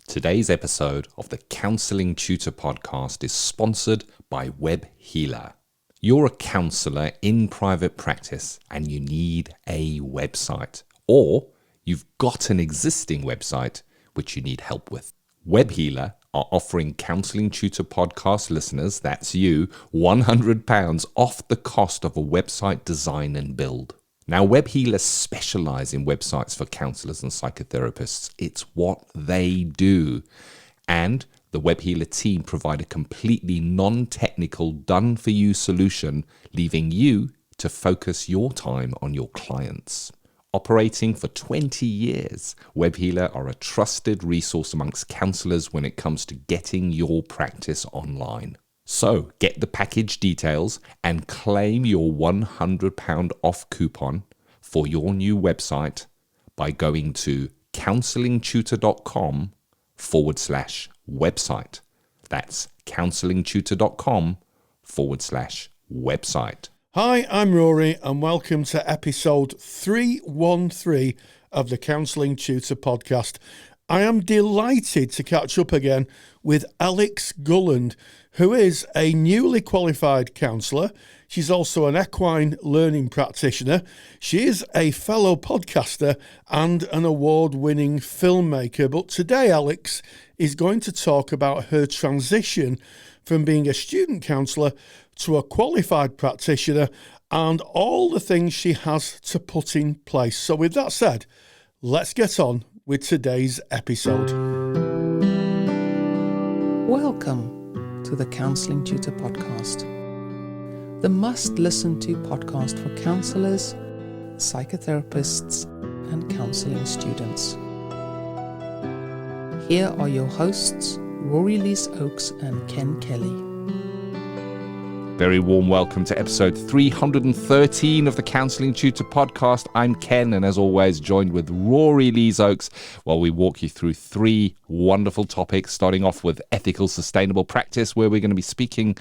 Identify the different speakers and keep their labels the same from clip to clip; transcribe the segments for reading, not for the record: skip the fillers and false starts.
Speaker 1: Today's episode of the Counselling Tutor Podcast is sponsored by Web Healer. You're a counsellor in private practice and you need a website, or you've got an existing website which you need help with. Web Healer are offering Counselling Tutor Podcast listeners, that's you, £100 off the cost of a website design and build. Now, Web Healers specialise in websites for counsellors and psychotherapists. It's what they do. And the Web Healer team provide a completely non-technical, done-for-you solution, leaving you to focus your time on your clients. Operating for 20 years, Web Healer are a trusted resource amongst counsellors when it comes to getting your practice online. So get the package details and claim your £100 off coupon for your new website by going to counsellingtutor.com/website. That's counsellingtutor.com/website.
Speaker 2: Hi, I'm Rory and welcome to episode 313 of the Counselling Tutor Podcast. I am delighted to catch up again with Alex Gulland, who is a newly qualified counsellor. She's also an equine learning practitioner. She is a fellow podcaster and an award-winning filmmaker. But today, Alex is going to talk about her transition from being a student counsellor to a qualified practitioner and all the things she has to put in place. So with that said, let's get on with today's episode.
Speaker 3: Welcome to the Counselling Tutor Podcast, the must-listen-to podcast for counsellors, psychotherapists, and counselling students. Here are your hosts, Rory Oakes and Ken Kelly.
Speaker 1: Very warm welcome to episode 313 of the Counselling Tutor Podcast. I'm Ken, and as always, joined with Rory Oakes while we walk you through three wonderful topics, starting off with ethical, sustainable practice, where we're going to be speaking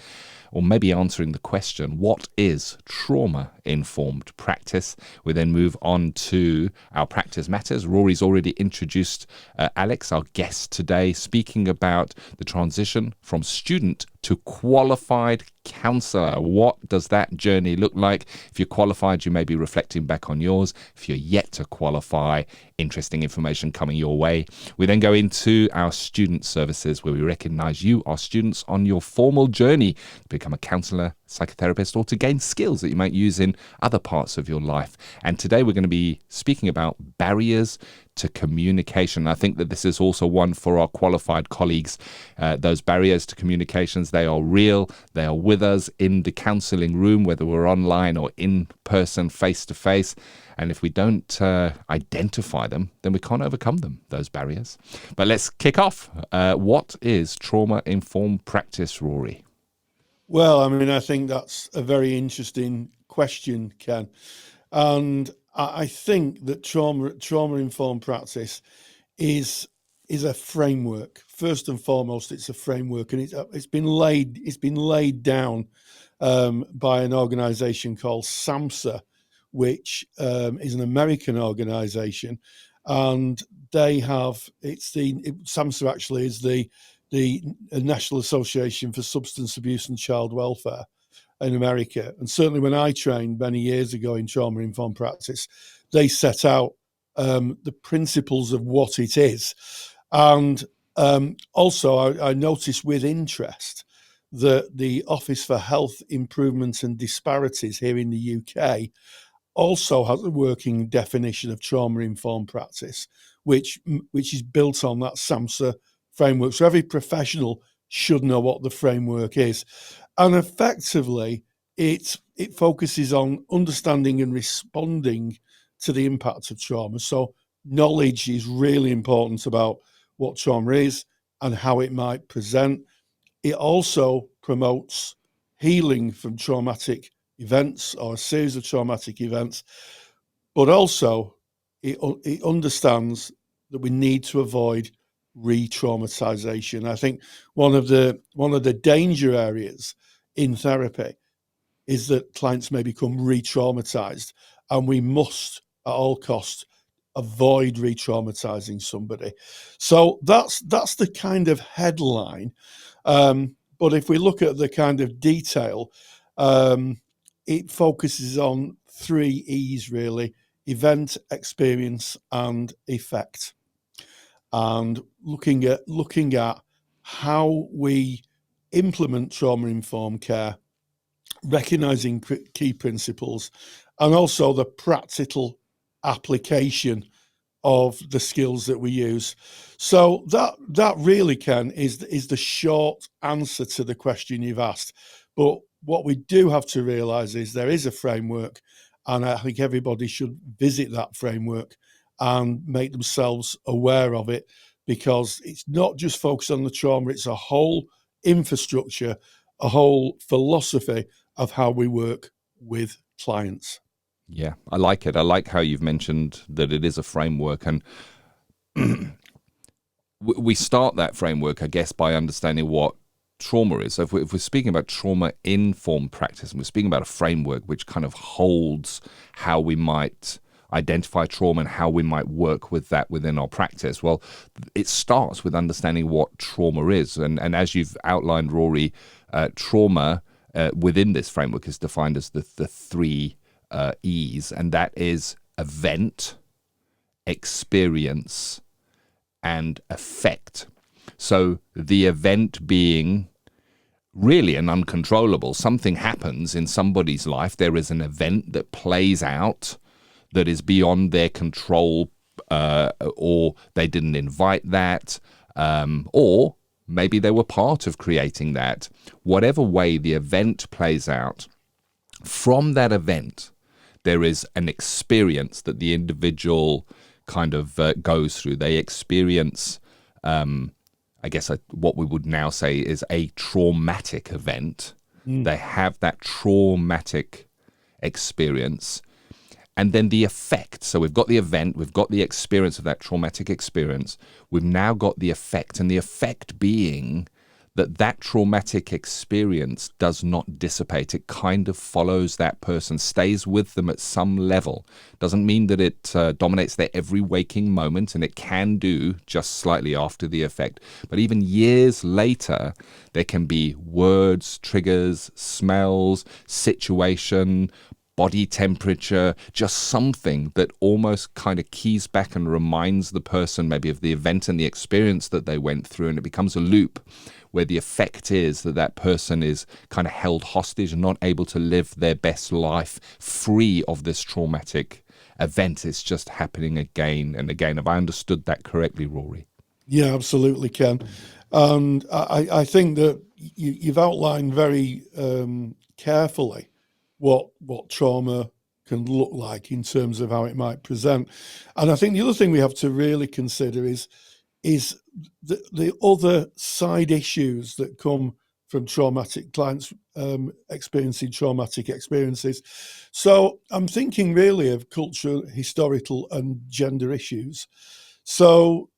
Speaker 1: or maybe answering the question, what is trauma-informed practice? We then move on to our practice matters. Rory's already introduced Alex, our guest today, speaking about the transition from student to qualified counsellor. What does that journey look like? If you're qualified, you may be reflecting back on yours. If you're yet to qualify, interesting information coming your way. We then go into our student services, where we recognise you, our students, on your formal journey to become a counsellor, psychotherapist, or to gain skills that you might use in other parts of your life. And today we're going to be speaking about barriers to communication. I think that this is also one for our qualified colleagues. Those barriers to communications, they are real. They are with us in the counselling room, whether we're online or in person, face to face. And if we don't identify them, then we can't overcome them, those barriers. But let's kick off. What is trauma-informed practice, Rory?
Speaker 2: Well, I think that's a very interesting question, Ken. And I think that trauma-informed practice is a framework. First and foremost, it's a framework, and it's been laid down by an organisation called SAMHSA, which is an American organisation, and they have SAMHSA actually is the National Association for Substance Abuse and Child Welfare in America. And certainly when I trained many years ago in trauma-informed practice, they set out the principles of what it is. And also I noticed with interest that the Office for Health Improvement and Disparities here in the UK also has a working definition of trauma-informed practice, which is built on that SAMHSA framework. So every professional should know what the framework is. And effectively, it focuses on understanding and responding to the impact of trauma. So knowledge is really important about what trauma is and how it might present. It also promotes healing from traumatic events or a series of traumatic events, but also it understands that we need to avoid re-traumatization. I think one of the danger areas in therapy is that clients may become re-traumatized, and we must at all costs avoid re-traumatizing somebody. So that's the kind of headline. But if we look at the kind of detail, it focuses on 3 E's really: event, experience, and effect. And looking at how we implement trauma-informed care, recognizing key principles, and also the practical application of the skills that we use. So that really, Ken, is the short answer to the question you've asked. But what we do have to realize is there is a framework, and I think everybody should visit that framework and make themselves aware of it, because it's not just focused on the trauma, it's a whole infrastructure, a whole philosophy of how we work with clients.
Speaker 1: Yeah, I like it. I like how you've mentioned that it is a framework, and we start that framework, I guess, by understanding what trauma is. So if we're speaking about trauma-informed practice, and we're speaking about a framework which kind of holds how we might identify trauma and how we might work with that within our practice, well, it starts with understanding what trauma is. And as you've outlined, Rory, trauma within this framework is defined as the 3 E's, and that is event, experience, and effect. So the event being really an uncontrollable. Something happens in somebody's life. There is an event that plays out that is beyond their control, or they didn't invite that, or maybe they were part of creating that. Whatever way the event plays out, from that event, there is an experience that the individual kind of goes through. They experience, I guess, what we would now say is a traumatic event. They have that traumatic experience. And then the effect. So we've got the event, we've got the experience of that traumatic experience. We've now got the effect, and the effect being that traumatic experience does not dissipate. It kind of follows that person, stays with them at some level. Doesn't mean that it dominates their every waking moment, and it can do just slightly after the effect. But even years later, there can be words, triggers, smells, situation, body temperature, just something that almost kind of keys back and reminds the person maybe of the event and the experience that they went through, and it becomes a loop where the effect is that person is kind of held hostage and not able to live their best life free of this traumatic event. It's just happening again and again. Have I understood that correctly, Rory?
Speaker 2: Yeah, absolutely, Ken. And I think that you've outlined very carefully what trauma can look like in terms of how it might present. And I think the other thing we have to really consider is the other side issues that come from traumatic clients experiencing traumatic experiences. So I'm thinking really of cultural, historical, and gender issues. So,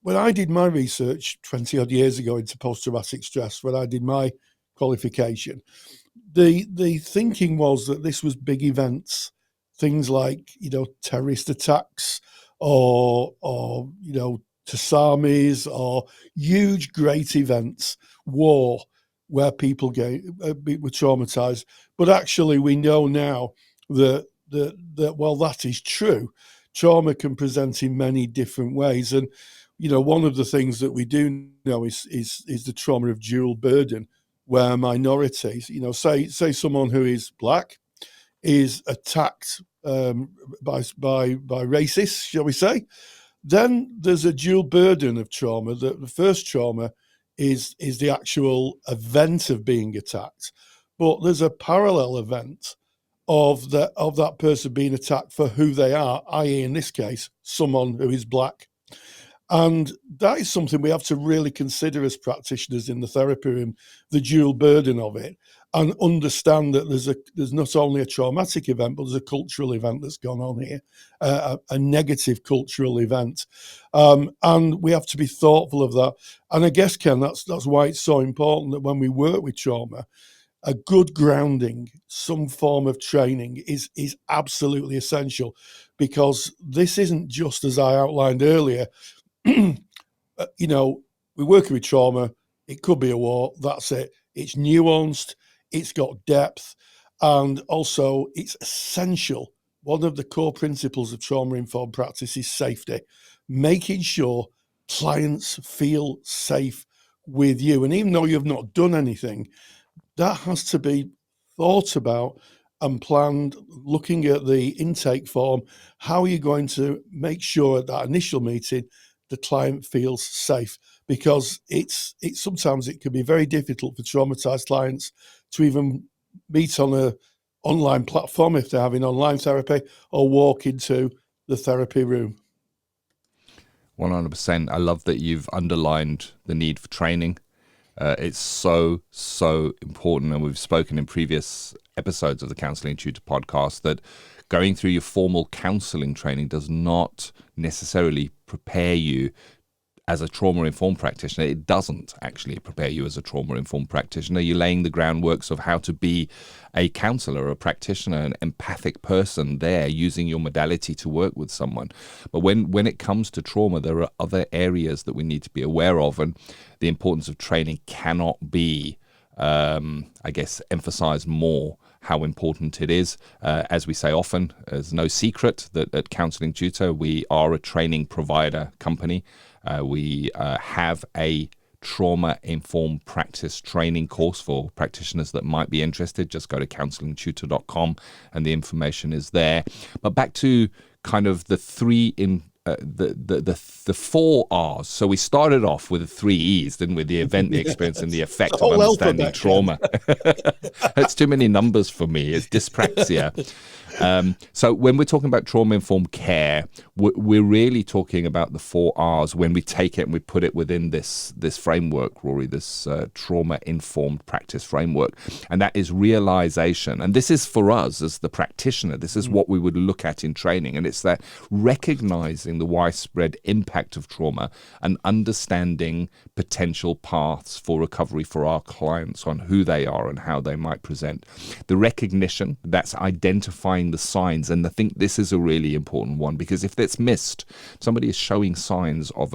Speaker 2: when I did my research 20 odd years ago into post-traumatic stress, when I did my qualification, the thinking was that this was big events, things like, terrorist attacks or tsunamis or huge, great events, war, where people were traumatized. But actually, we know now that while that is true, trauma can present in many different ways. And, one of the things that we do know is the trauma of dual burden, where minorities, say someone who is black is attacked by racists, shall we say, then there's a dual burden of trauma. The first trauma is the actual event of being attacked, but there's a parallel event of that person being attacked for who they are, i.e. in this case, someone who is black. And that is something we have to really consider as practitioners in the therapy room, the dual burden of it, and understand that there's not only a traumatic event, but there's a cultural event that's gone on here, a negative cultural event. And we have to be thoughtful of that. And I guess, Ken, that's why it's so important that when we work with trauma, a good grounding, some form of training is absolutely essential, because this isn't just, as I outlined earlier, we're working with trauma. It could be a war. That's it. It's nuanced. It's got depth. And also, it's essential. One of the core principles of trauma-informed practice is safety, making sure clients feel safe with you. And even though you've not done anything, that has to be thought about and planned, looking at the intake form. How are you going to make sure at that initial meeting the client feels safe? Because it's sometimes it can be very difficult for traumatized clients to even meet on a online platform if they're having online therapy, or walk into the therapy room.
Speaker 1: 100%. I love that you've underlined the need for training. It's so important, and we've spoken in previous episodes of the Counselling Tutor Podcast that going through your formal counselling training does not necessarily prepare you as a trauma-informed practitioner. It doesn't actually prepare you as a trauma-informed practitioner. You're laying the groundworks of how to be a counsellor, a practitioner, an empathic person there, using your modality to work with someone. But when it comes to trauma, there are other areas that we need to be aware of, and the importance of training cannot be, emphasized more, how important it is. As we say often, there's no secret that at Counselling Tutor, we are a training provider company. We have a trauma-informed practice training course for practitioners that might be interested. Just go to counsellingtutor.com and the information is there. But back to kind of the the 4 R's. So we started off with the 3 E's, didn't we? The event, the experience, and the effect of understanding trauma. It's too many numbers for me. It's dyspraxia. So when we're talking about trauma-informed care, we're really talking about the 4 R's when we take it and we put it within this framework, Rory, this trauma-informed practice framework. And that is realization. And this is for us as the practitioner. This is what we would look at in training. And it's that recognizing the widespread impact of trauma and understanding potential paths for recovery for our clients on who they are and how they might present. The recognition, that's identifying the signs. And I think this is a really important one, because if that's missed, somebody is showing signs of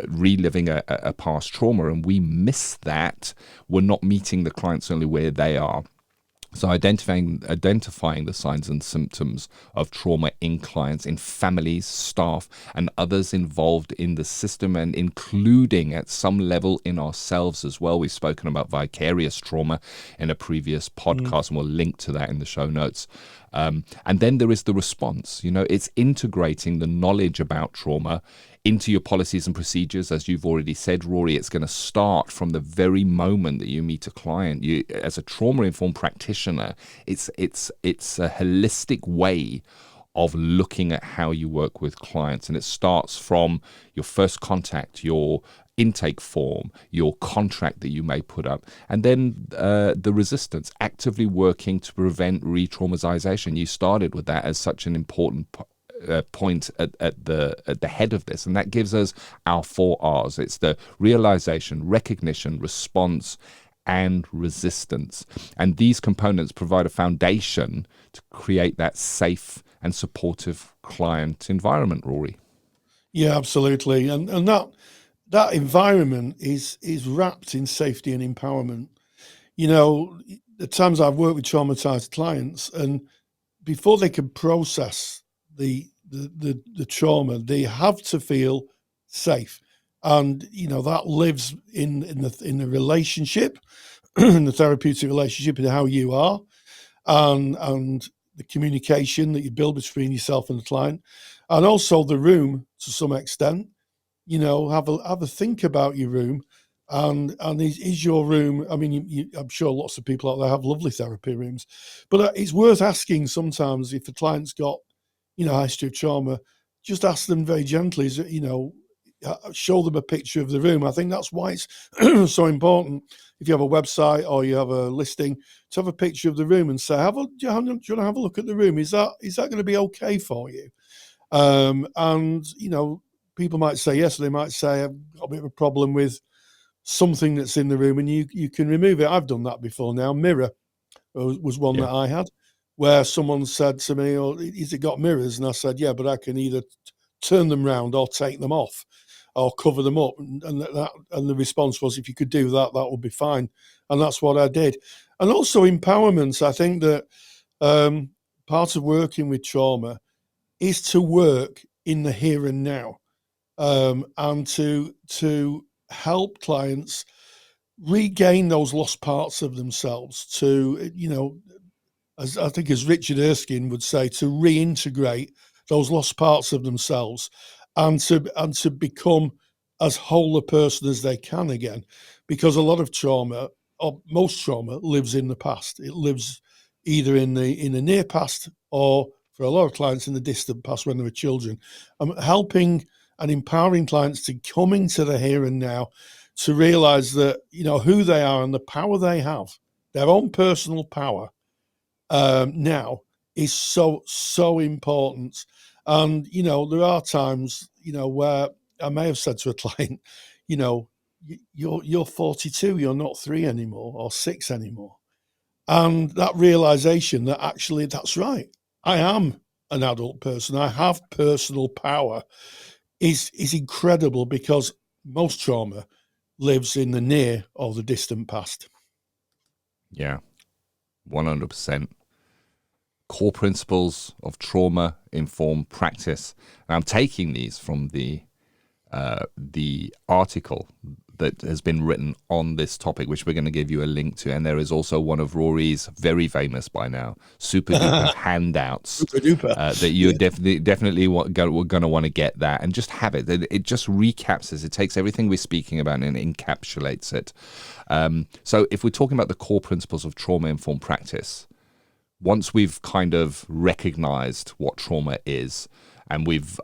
Speaker 1: reliving a past trauma, and we miss that, we're not meeting the clients only where they are. So identifying the signs and symptoms of trauma in clients, in families, staff, and others involved in the system, and including at some level in ourselves as well. We've spoken about vicarious trauma in a previous podcast, and we'll link to that in the show notes. And then there is the response. It's integrating the knowledge about trauma into your policies and procedures. As you've already said, Rory, it's going to start from the very moment that you meet a client. You, as a trauma-informed practitioner, it's a holistic way of looking at how you work with clients. And it starts from your first contact, your intake form, your contract that you may put up, and then the resistance, actively working to prevent re-traumatization. You started with that as such an important point at the head of this, and that gives us our 4 R's. It's the realization, recognition, response, and resistance. And these components provide a foundation to create that safe and supportive client environment, Rory.
Speaker 2: Yeah, absolutely. And that environment is wrapped in safety and empowerment. The times I've worked with traumatized clients, and before they can process the trauma, they have to feel safe. And that lives in the relationship, in the therapeutic relationship, and how you are, and the communication that you build between yourself and the client, and also the room to some extent. Have a think about your room, and is your room? I mean, I'm sure lots of people out there have lovely therapy rooms, but it's worth asking sometimes if the client's got a history of trauma. Just ask them very gently, show them a picture of the room. I think that's why it's so important, if you have a website or you have a listing, to have a picture of the room and say, do you want to have a look at the room? Is that going to be okay for you? And people might say yes, or they might say, I've got a bit of a problem with something that's in the room, and you can remove it. I've done that before now. Mirror was one that I had, where someone said to me, "Oh, has it got mirrors?" And I said, "Yeah, but I can either turn them round or take them off or cover them up." And the response was, if you could do that, that would be fine. And that's what I did. And also empowerment. I think that part of working with trauma is to work in the here and now, and to help clients regain those lost parts of themselves, to, as I think as Richard Erskine would say, to reintegrate those lost parts of themselves, and to become as whole a person as they can again. Because a lot of trauma, or most trauma, lives in the past. It lives either in the near past, or for a lot of clients in the distant past when they were children. I'm helping and empowering clients to come into the here and now, to realize that, who they are and the power they have, their own personal power, now is so important. And, there are times, where I may have said to a client, you're 42, you're not 3 anymore or 6 anymore. And that realization that actually that's right, I am an adult person, I have personal power, is incredible, because most trauma lives in the near or the distant past.
Speaker 1: Yeah, 100%. Core principles of trauma-informed practice. And I'm taking these from the article that has been written on this topic, which we're going to give you a link to. And there is also one of Rory's very famous by now super duper handouts.
Speaker 2: Super duper.
Speaker 1: That you're definitely we're going to want to get that and just have it. It just recaps this. It takes everything we're speaking about and encapsulates it. So if we're talking about the core principles of trauma-informed practice, once we've kind of recognized what trauma is, and we've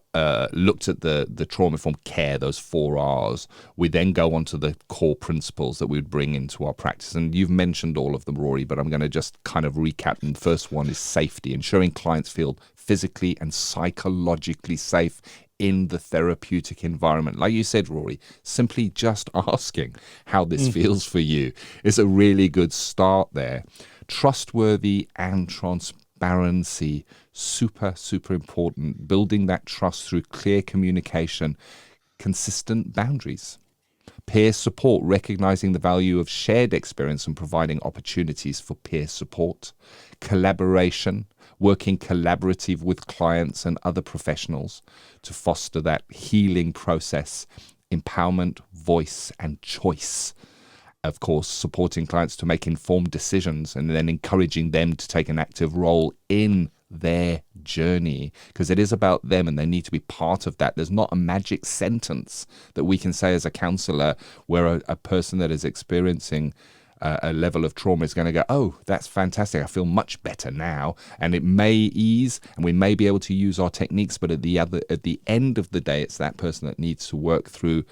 Speaker 1: looked at the trauma-informed care, those 4 R's, we then go on to the core principles that we'd bring into our practice. And you've mentioned all of them, Rory, but I'm going to just kind of recap. And the first one is safety, ensuring clients feel physically and psychologically safe in the therapeutic environment. Like you said, Rory, simply just asking how this feels for you is a really good start there. Trustworthy and transparency, super important. Building that trust through clear communication, consistent boundaries. Peer support, recognizing the value of shared experience and providing opportunities for peer support. Collaboration, working collaborative with clients and other professionals to foster that healing process. Empowerment, voice and choice. Of course, supporting clients to make informed decisions and then encouraging them to take an active role in their journey, because it is about them and they need to be part of that. There's not a magic sentence that we can say as a counsellor where a person that is experiencing a level of trauma is going to go, oh, that's fantastic, I feel much better now. And it may ease and we may be able to use our techniques, but at the end of the day, it's that person that needs to work through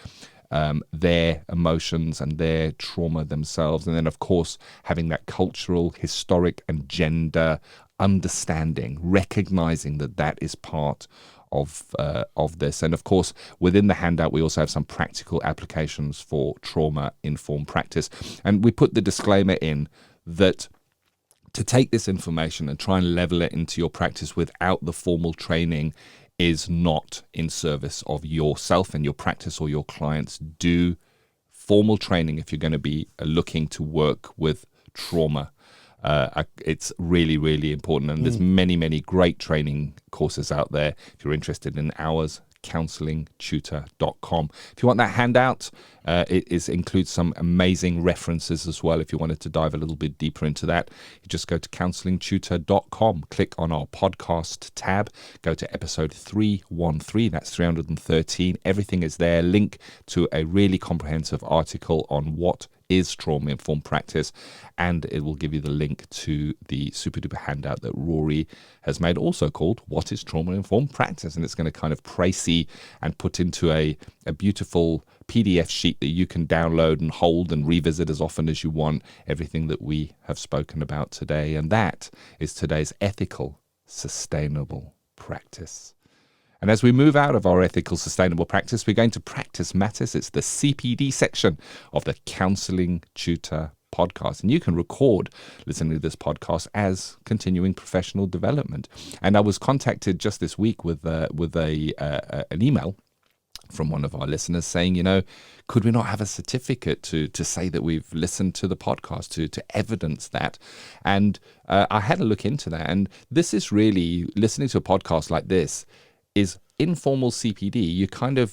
Speaker 1: their emotions and their trauma themselves. And then, of course, having that cultural, historic and gender understanding, recognizing that that is part of this. And of course, within the handout, we also have some practical applications for trauma-informed practice. And we put the disclaimer in that to take this information and try and level it into your practice without the formal training is not in service of yourself and your practice or your clients. Do formal training if you're going to be looking to work with trauma. It's really important, and there's many great training courses out there. If you're interested in ours, counsellingtutor.com. If you want that handout, it includes some amazing references as well. If you wanted to dive a little bit deeper into that, you just go to counsellingtutor.com, click on our podcast tab, go to episode 313, that's 313. Everything is there. Link to a really comprehensive article on what is trauma-informed practice, and it will give you the link to the super duper handout that Rory has made, also called What is Trauma-Informed Practice? And it's going to kind of précis and put into a beautiful PDF sheet that you can download and hold and revisit as often as you want, everything that we have spoken about today. And that is today's ethical, sustainable practice. And as we move out of our ethical sustainable practice, we're going to Practice Matters. It's the CPD section of the Counselling Tutor Podcast. And you can record listening to this podcast as continuing professional development. And I was contacted just this week with an email from one of our listeners saying, could we not have a certificate to say that we've listened to the podcast, to evidence that? And I had a look into that. And this is really, listening to a podcast like this is informal CPD.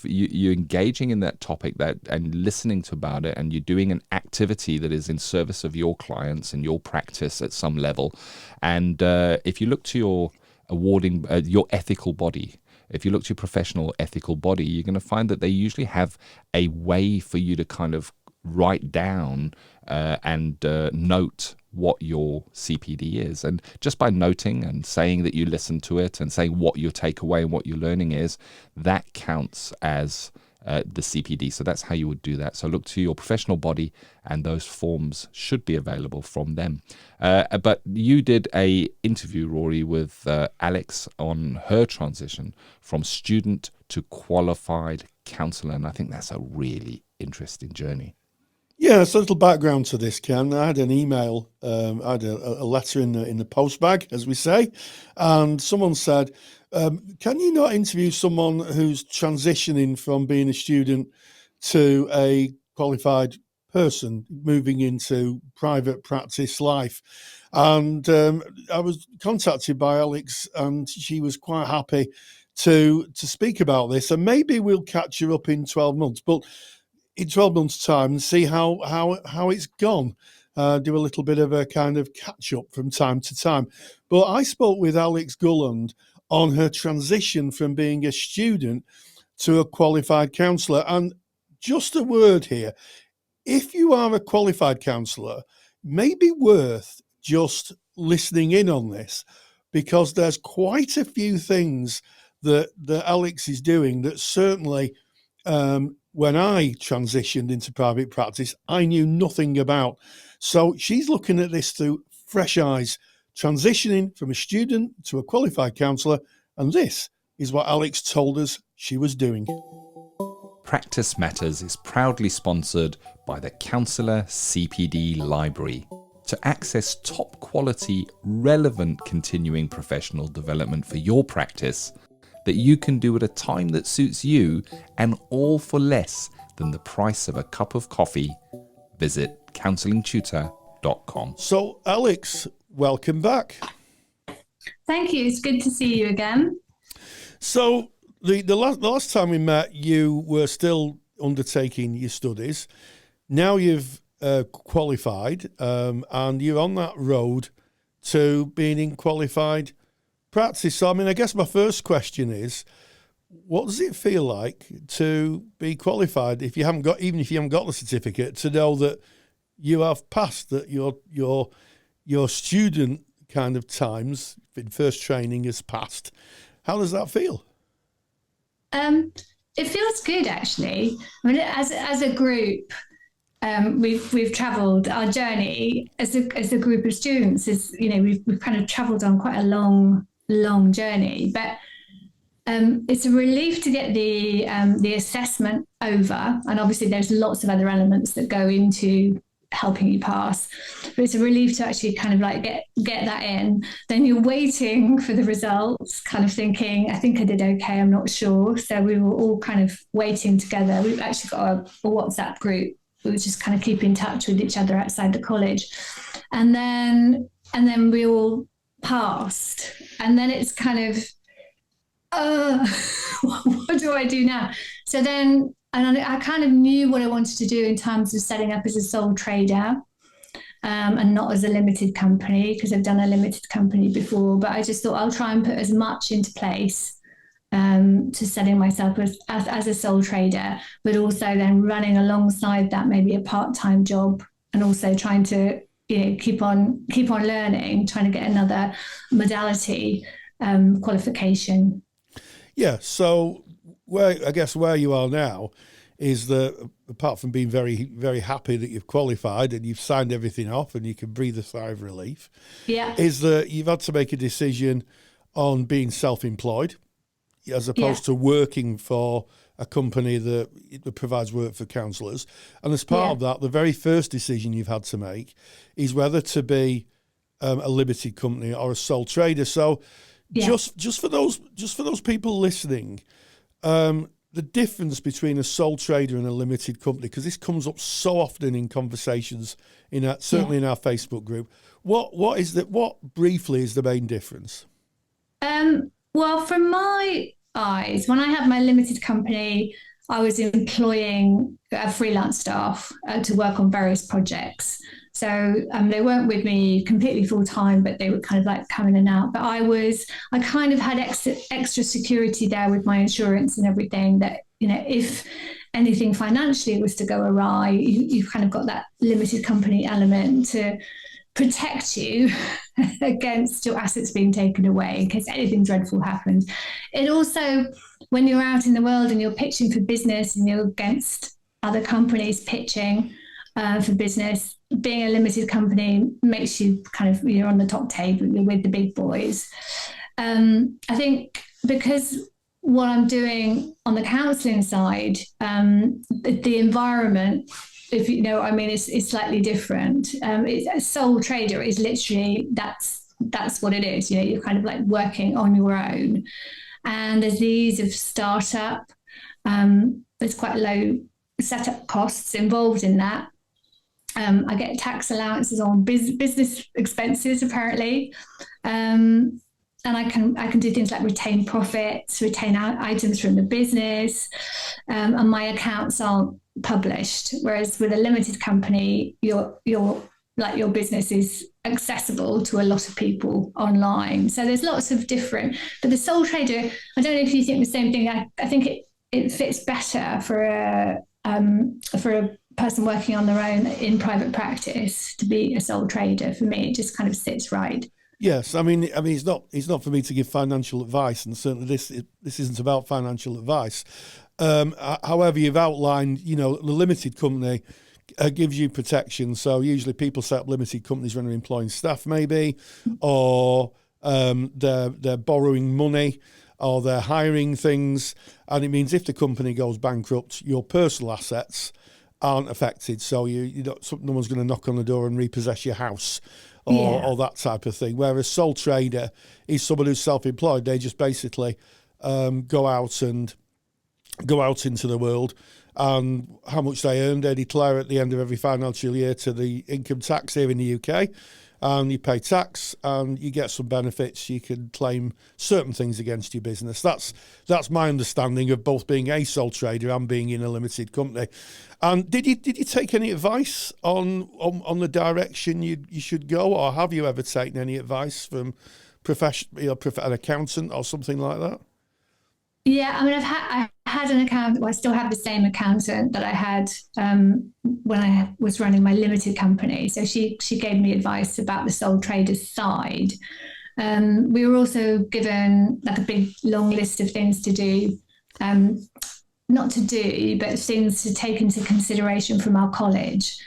Speaker 1: You're engaging in that topic and listening to about it, and you're doing an activity that is in service of your clients and your practice at some level. And if you look to your your ethical body, if you look to your professional ethical body, you're going to find that they usually have a way for you to kind of write down and note what your CPD is. And just by noting and saying that you listen to it and saying what your takeaway and what your learning is, that counts as the CPD. So that's how you would do that. So look to your professional body, and those forms should be available from them. But you did a interview, Rory, with Alex on her transition from student to qualified counsellor, and I think that's a really interesting journey.
Speaker 2: Yeah, so a little background to this, Ken. I had an email, I had a letter in the post bag, as we say, and someone said, can you not interview someone who's transitioning from being a student to a qualified person moving into private practice life? And I was contacted by Alex, and she was quite happy to speak about this, and maybe we'll catch her up in 12 months. But in 12 months' time and see how it's gone. Do a little bit of a kind of catch up from time to time. But I spoke with Alex Gulland on her transition from being a student to a qualified counsellor. And just a word here, if you are a qualified counsellor, maybe worth just listening in on this, because there's quite a few things that Alex is doing that certainly when I transitioned into private practice, I knew nothing about. So she's looking at this through fresh eyes, transitioning from a student to a qualified counsellor. And this is what Alex told us she was doing.
Speaker 1: Practice Matters is proudly sponsored by the Counsellor CPD Library. To access top quality, relevant continuing professional development for your practice that you can do at a time that suits you, and all for less than the price of a cup of coffee, visit counsellingtutor.com.
Speaker 2: So, Alex, welcome back.
Speaker 4: Thank you. It's good to see you again.
Speaker 2: So, the last time we met, you were still undertaking your studies. Now you've qualified, and you're on that road to being in qualified practice. So, I mean, I guess my first question is, what does it feel like to be qualified if you haven't got the certificate, to know that you have passed, that your student kind of times in first training has passed? How does that feel?
Speaker 4: It feels good, actually. I mean, as a group, we've travelled our journey as a group of students. We've kind of travelled on quite a long journey, but it's a relief to get the assessment over, and obviously there's lots of other elements that go into helping you pass, but it's a relief to actually kind of like get that in. Then you're waiting for the results, kind of thinking, I think I did okay, I'm not sure. So we were all kind of waiting together. We've actually got a WhatsApp group. We just kind of keep in touch with each other outside the college, and then we all passed, and then it's kind of what do I do now? So then, and I kind of knew what I wanted to do in terms of setting up as a sole trader, and not as a limited company, because I've done a limited company before. But I just thought I'll try and put as much into place to setting myself as a sole trader, but also then running alongside that maybe a part-time job, and also trying to keep on learning, trying to get another modality qualification.
Speaker 2: Yeah. So where you are now is that, apart from being very, very happy that you've qualified and you've signed everything off and you can breathe a sigh of relief,
Speaker 4: yeah,
Speaker 2: is that you've had to make a decision on being self-employed. as opposed to working for a company that provides work for counsellors. And as part of that, the very first decision you've had to make is whether to be a limited company or a sole trader. So just for those people listening, the difference between a sole trader and a limited company, because this comes up so often in conversations, certainly in our Facebook group. What briefly is the main difference?
Speaker 4: Well, from my eyes, when I had my limited company, I was employing freelance staff to work on various projects. So they weren't with me completely full time, but they would kind of like come in and out. But I kind of had extra security there with my insurance and everything, that, if anything financially was to go awry, you've kind of got that limited company element to protect you against your assets being taken away in case anything dreadful happens. It also, when you're out in the world and you're pitching for business and you're against other companies pitching for business, being a limited company makes you you're on the top table, you're with the big boys. I think because what I'm doing on the counselling side, the environment, if you know what I mean, it's slightly different. A sole trader is literally, that's what it is. You're kind of like working on your own. And there's the ease of startup. There's quite low setup costs involved in that. I get tax allowances on business expenses, apparently. And I can do things like retain profits, retain items from the business, and my accounts aren't published. Whereas with a limited company, your business is accessible to a lot of people online. So there's lots of different. But the sole trader, I don't know if you think the same thing. I think it fits better for a person working on their own in private practice to be a sole trader. For me, it just kind of sits right.
Speaker 2: Yes, I mean, it's not for me to give financial advice, and certainly this isn't about financial advice. However, you've outlined, the limited company gives you protection. So usually people set up limited companies when they're employing staff, maybe, or they're borrowing money, or they're hiring things, and it means if the company goes bankrupt, your personal assets aren't affected. So no one's going to knock on the door and repossess your house. Or that type of thing. Whereas sole trader is someone who's self-employed. They just basically go out into the world, and how much they earn, they declare at the end of every financial year to the income tax here in the UK, and you pay tax and you get some benefits. You can claim certain things against your business. That's my understanding of both being a sole trader and being in a limited company. And did you take any advice on the direction you should go, or have you ever taken any advice from an accountant or something like that?
Speaker 4: Yeah, I mean, I had an accountant. Well, I still have the same accountant that I had when I was running my limited company. So she gave me advice about the sole trader side. We were also given like a big long list of things to do. Not to do, but things to take into consideration from our college.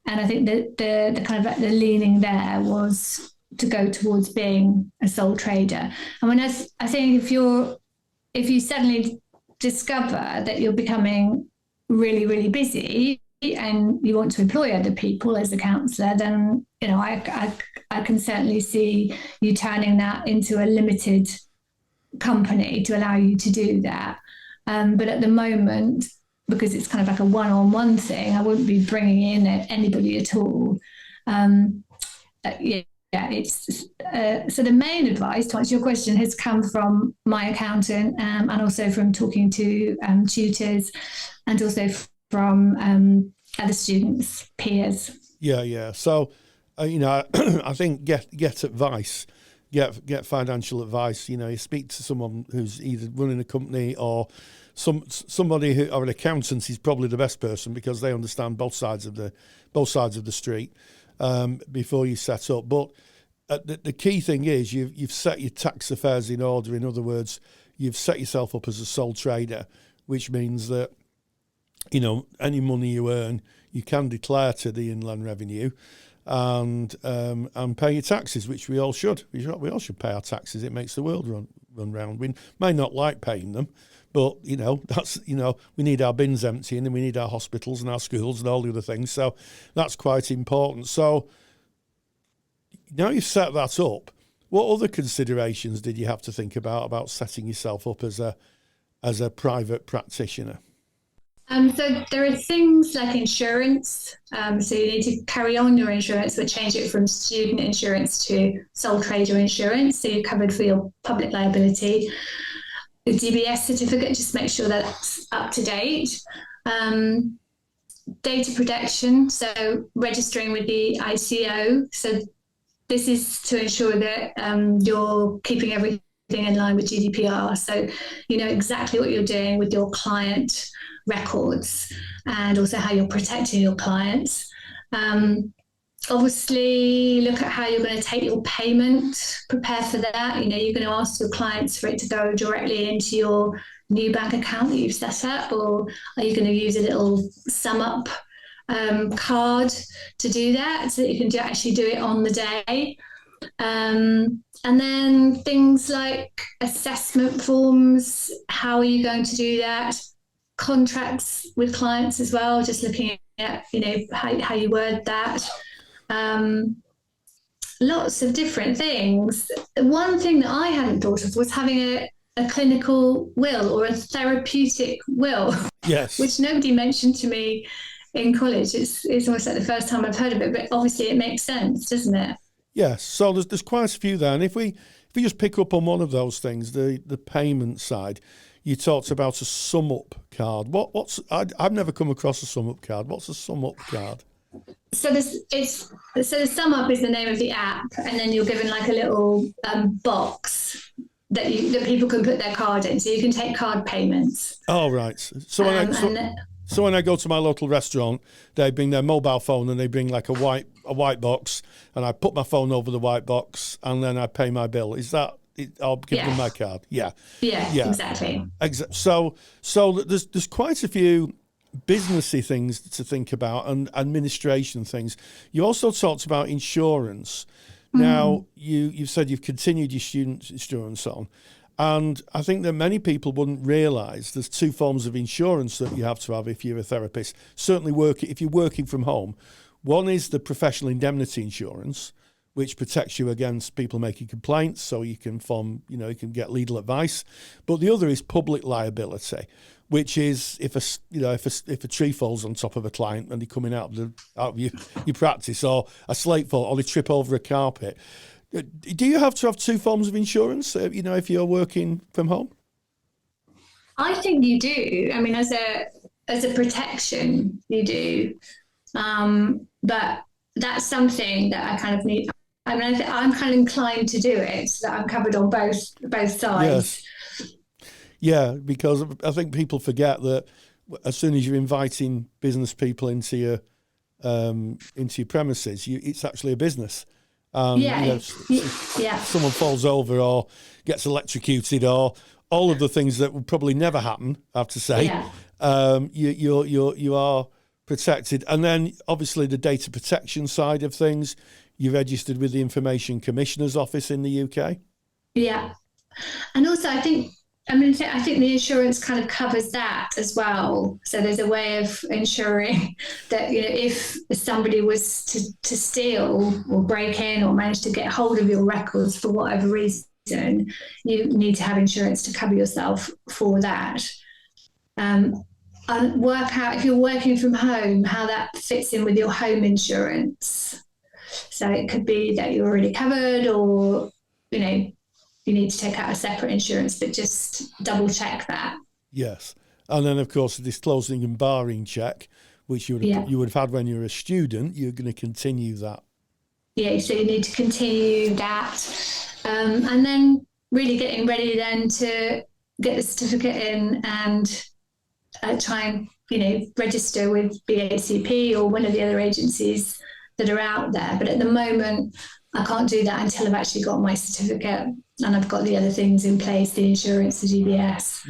Speaker 4: And I think that the kind of like the leaning there was to go towards being a sole trader. And when I think if you suddenly discover that you're becoming really, really busy and you want to employ other people as a counsellor, then I can certainly see you turning that into a limited company to allow you to do that. But at the moment, because it's kind of like a one-on-one thing, I wouldn't be bringing in anybody at all. So the main advice, to answer your question, has come from my accountant and also from talking to tutors, and also from other students, peers.
Speaker 2: Yeah. So, I think get advice. Get financial advice. You speak to someone who's either running a company or somebody who, or an accountant is probably the best person, because they understand both sides of the street before you set up. But the key thing is you've set your tax affairs in order. In other words, you've set yourself up as a sole trader, which means that any money you earn, you can declare to the Inland Revenue. And pay your taxes, which we all should. We all should pay our taxes. It makes the world run round. We may not like paying them, but, that's, we need our bins emptying and we need our hospitals and our schools and all the other things. So that's quite important. So now you've set that up, what other considerations did you have to think about setting yourself up as a private practitioner?
Speaker 4: So there are things like insurance. So you need to carry on your insurance, but change it from student insurance to sole trader insurance. So you're covered for your public liability. The DBS certificate, just make sure that's up to date. Data protection, so registering with the ICO. So this is to ensure that you're keeping everything in line with GDPR. So you know exactly what you're doing with your client records and also how you're protecting your clients. Obviously, look at how you're going to take your payment, prepare for that. You're going to ask your clients for it to go directly into your new bank account that you've set up, or are you going to use a little sum up card to do that so that you can actually do it on the day? And then things like assessment forms, how are you going to do that? Contracts with clients as well, just looking at, how you word that. Lots of different things. One thing that I hadn't thought of was having a clinical will or a therapeutic will,
Speaker 2: yes,
Speaker 4: which nobody mentioned to me in college. It's almost like the first time I've heard of it, but obviously it makes sense, doesn't it?
Speaker 2: Yes. So there's quite a few there, and if we just pick up on one of those things, the payment side, you talked about a sum up card. I've never come across a sum up card. What's a sum up card?
Speaker 4: So the sum up is the name of the app, and then you're given like a little box that people can put their card in, so you can take card payments.
Speaker 2: Oh, right. So when I go to my local restaurant, they bring their mobile phone and they bring like a white box, and I put my phone over the white box and then I pay my bill. Is that it? I'll give them my card. Yeah,
Speaker 4: exactly.
Speaker 2: So there's quite a few businessy things to think about and administration things. You also talked about insurance. Now, you've said you've continued your student insurance on, and I think that many people wouldn't realise there's two forms of insurance that you have to have if you're a therapist. Certainly if you're working from home. One is the professional indemnity insurance, which protects you against people making complaints, so you can you can get legal advice. But the other is public liability, which is if a tree falls on top of a client and they're coming out of your practice, or a slate fall, or they trip over a carpet. Do you have to have two forms of insurance, if you're working from home?
Speaker 4: I think you do. I mean, as a protection, you do. But that's something that I kind of need. I mean, I'm kind of inclined to do it so that I'm covered on both sides.
Speaker 2: Yes. Yeah, because I think people forget that as soon as you're inviting business people into your premises, it's actually a business. Someone falls over or gets electrocuted or all of the things that would probably never happen, I have to say. You are protected. And then obviously the data protection side of things, you're registered with the Information Commissioner's Office in the UK. Yeah.
Speaker 4: And also I think the insurance kind of covers that as well. So there's a way of ensuring that, if somebody was to steal or break in or manage to get hold of your records for whatever reason, you need to have insurance to cover yourself for that. And work out, if you're working from home, how that fits in with your home insurance. So it could be that you're already covered, or, you need to take out a separate insurance, but just double check that.
Speaker 2: Yes. And then, of course, the disclosing and barring check, which you would have had when you were a student, you're going to continue that. Yeah,
Speaker 4: so you need to continue that. And then really getting ready then to get the certificate in and try and, register with BACP or one of the other agencies that are out there. But at the moment, I can't do that until I've actually got my certificate and I've got the other things in place, the insurance, the DBS,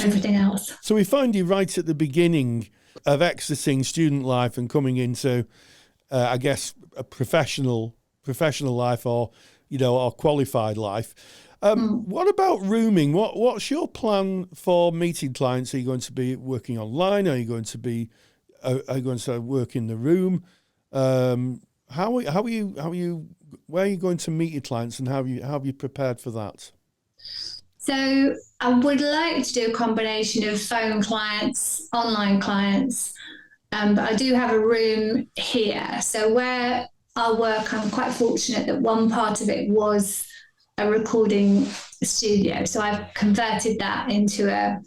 Speaker 4: everything else.
Speaker 2: So we find you right at the beginning of exiting student life and coming into, I guess, a professional life, or, or qualified life. What about rooming? What's your plan for meeting clients? Are you going to be working online? Are you going to be work in the room? How are you? Where are you going to meet your clients, and how have you prepared for that?
Speaker 4: So I would like to do a combination of phone clients, online clients, but I do have a room here. So where I work, I'm quite fortunate that one part of it was a recording studio. So I've converted that into a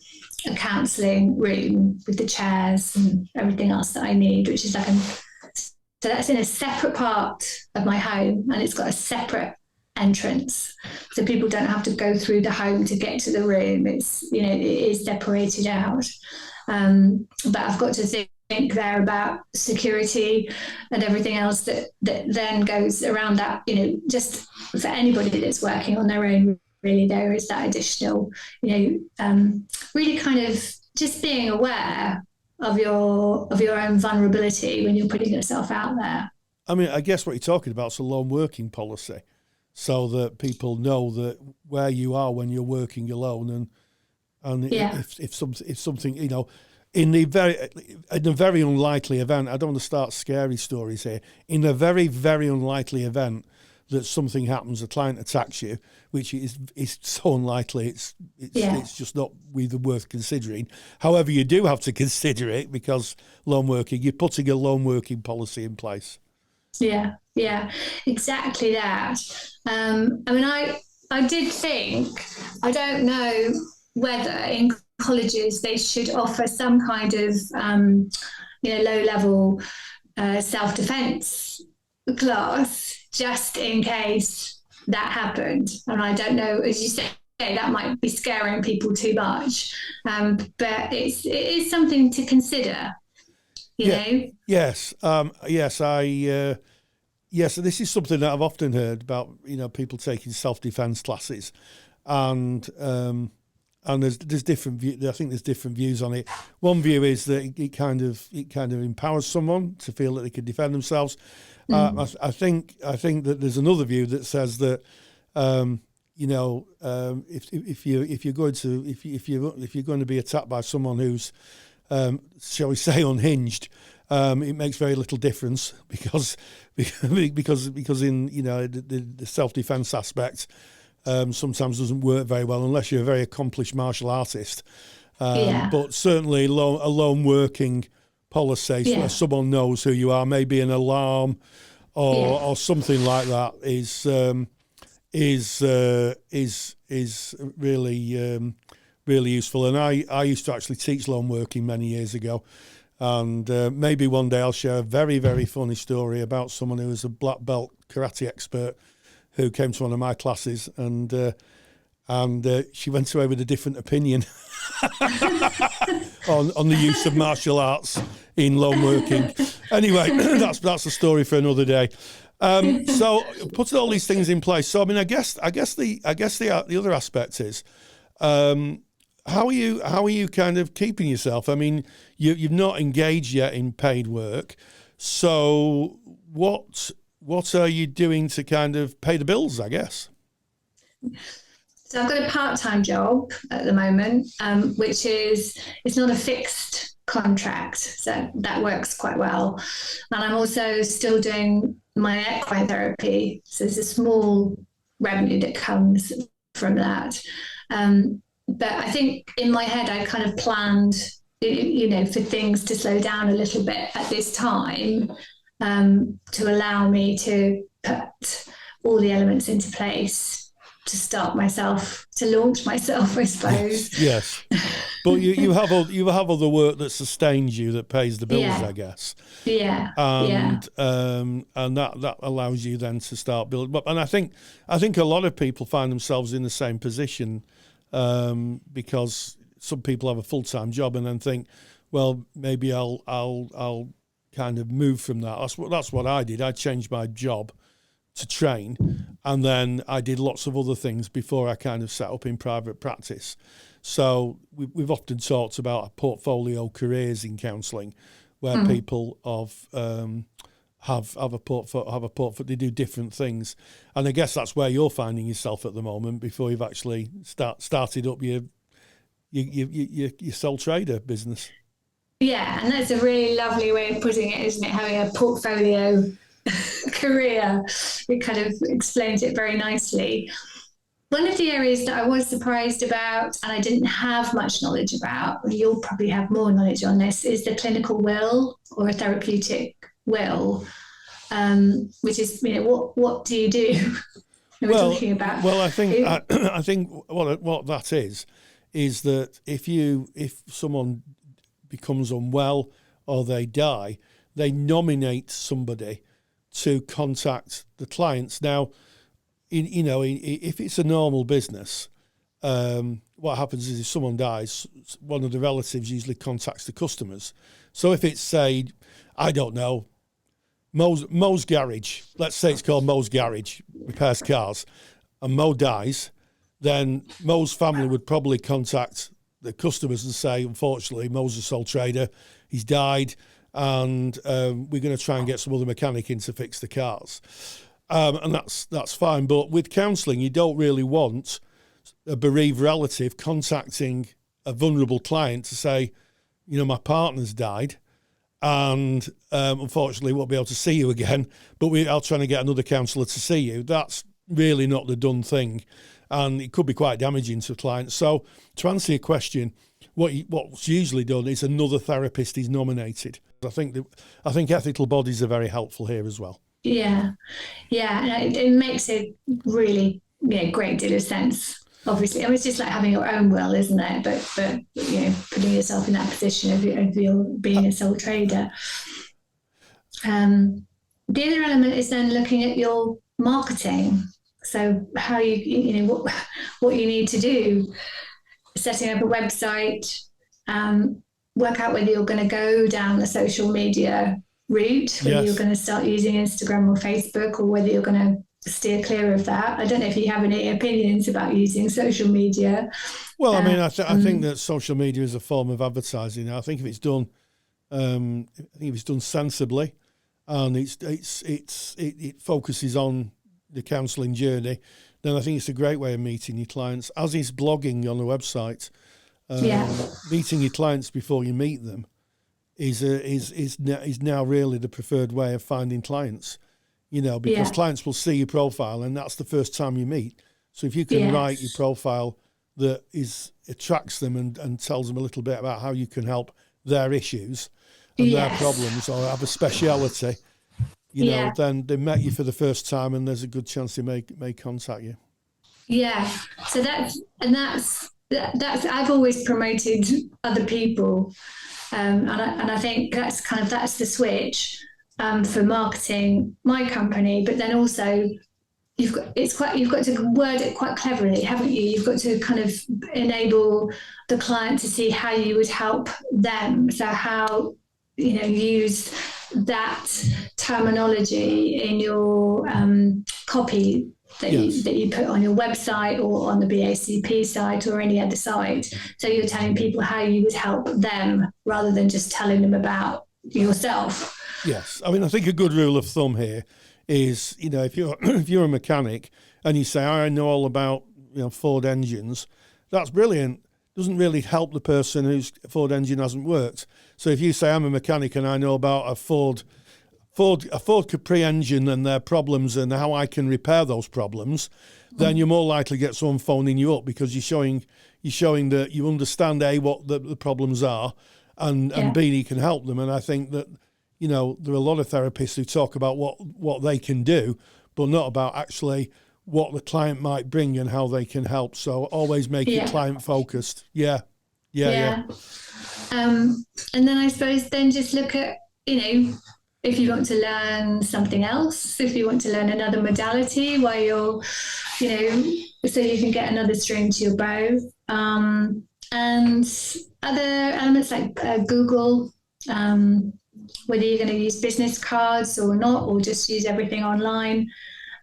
Speaker 4: counselling room with the chairs and everything else that I need, which is so that's in a separate part of my home, and it's got a separate entrance, so people don't have to go through the home to get to the room. It's it is separated out, but I've got to think there about security and everything else that then goes around that. Just for anybody that's working on their own, really, there is that additional, really kind of just being aware of your own vulnerability when you're putting yourself out there.
Speaker 2: I mean, I guess what you're talking about is a lone working policy, so that people know that where you are when you're working alone, and if something in a very unlikely event, I don't want to start scary stories here. In a very, very unlikely event that something happens, a client attacks you, which is so unlikely, it's just not really worth considering. However, you do have to consider it, because you're putting a lone working policy in place.
Speaker 4: Yeah, exactly that. I did think, I don't know whether in colleges they should offer some kind of, low-level self-defense class, just in case that happened. And I don't know, as you say, that might be scaring people too much, but it is something to consider. You know?
Speaker 2: Yes. Yes, this is something that I've often heard about, people taking self-defense classes, and there's different I think there's different views on it. One view is that it kind of empowers someone to feel that they can defend themselves. I think that there's another view that says that if you're going to be attacked by someone who's shall we say unhinged, it makes very little difference, because in the self-defense aspect sometimes doesn't work very well unless you're a very accomplished martial artist. But certainly a lone working policy, where someone knows who you are, maybe an alarm or something like that, is really really useful. And I used to actually teach lone working many years ago. And maybe one day I'll share a very, very funny story about someone who was a black belt karate expert who came to one of my classes, and she went away with a different opinion on the use of martial arts in lone working. Anyway, that's a story for another day. So putting all these things in place. So I mean, I guess the other aspect is, how are you kind of keeping yourself? I mean, you've not engaged yet in paid work, so what are you doing to kind of pay the bills, I guess?
Speaker 4: So I've got a part-time job at the moment, which it's not a fixed contract, so that works quite well. And I'm also still doing my equine therapy, so there's a small revenue that comes from that. But I think in my head, I kind of planned, for things to slow down a little bit at this time, to allow me to put all the elements into place to launch myself, I suppose.
Speaker 2: Yes. But you have other work that sustains you, that pays the bills, I guess.
Speaker 4: Yeah.
Speaker 2: And that allows you then to start building up. And I think a lot of people find themselves in the same position, because some people have a full-time job and then think, well, maybe I'll kind of move from that. That's what I did. I changed my job to train, and then I did lots of other things before I kind of set up in private practice. So we've often talked about portfolio careers in counselling, where people have a portfolio. They do different things, and I guess that's where you're finding yourself at the moment before you've actually started up your sole trader business.
Speaker 4: Yeah, and that's a really lovely way of putting it, isn't it? Having a portfolio career, it kind of explains it very nicely. One of the areas that I was surprised about and I didn't have much knowledge about, you'll probably have more knowledge on this, is the clinical will or a therapeutic will, which is, what do you do? We're talking about.
Speaker 2: Well, I think what that is that if someone becomes unwell or they die, they nominate somebody to contact the clients. Now, if it's a normal business, what happens is if someone dies, one of the relatives usually contacts the customers. So if it's, say, I don't know, Mo's Garage, let's say it's called Mo's Garage, repairs cars, and Mo dies, then Mo's family would probably contact the customers and say, unfortunately, Mo's a sole trader, he's died, and we're going to try and get some other mechanic in to fix the cars. And that's fine. But with counselling, you don't really want a bereaved relative contacting a vulnerable client to say, my partner's died, and unfortunately won't be able to see you again, but I'll try to get another counsellor to see you. That's really not the done thing, and it could be quite damaging to clients. So to answer your question, what's usually done is another therapist is nominated. I think ethical bodies are very helpful here as well.
Speaker 4: Yeah, and it makes a really great deal of sense. Obviously, it's just like having your own will, isn't it? But putting yourself in that position of being a sole trader. The other element is then looking at your marketing. So how what you need to do, setting up a website, work out whether you're going to go down the social media route, whether you're going to start using Instagram or Facebook, or whether you're going to steer clear of that. I don't know if you have any opinions about using social media.
Speaker 2: Well, I think that social media is a form of advertising. I think if it's done, sensibly, and it focuses on the counselling journey, then I think it's a great way of meeting your clients. As is blogging on a website, meeting your clients before you meet them is now really the preferred way of finding clients. Because clients will see your profile, and that's the first time you meet. So if you can write your profile that attracts them and tells them a little bit about how you can help their issues and their problems, or have a speciality, then they met you for the first time, and there's a good chance they may contact you. Yeah.
Speaker 4: So that's I've always promoted other people, and I think that's the switch. For marketing my company, but then also you've got to word it quite cleverly, haven't you? You've got to kind of enable the client to see how you would help them. So how use that terminology in your copy that you put on your website or on the BACP site or any other site. So you're telling people how you would help them rather than just telling them about yourself.
Speaker 2: Yes, I think a good rule of thumb here is, if you're a mechanic and you say, I know all about Ford engines, that's brilliant. Doesn't really help the person whose Ford engine hasn't worked. So if you say I'm a mechanic and I know about a Ford Capri engine and their problems and how I can repair those problems, then you're more likely to get someone phoning you up, because you're showing that you understand what the problems are, and B, you can help them. And I think that there are a lot of therapists who talk about what they can do, but not about actually what the client might bring and how they can help. So always make it client focused. Yeah.
Speaker 4: And then I suppose just look at, if you want to learn something else, if you want to learn another modality while you're, so you can get another string to your bow. And other elements like Google, whether you're going to use business cards or not, or just use everything online,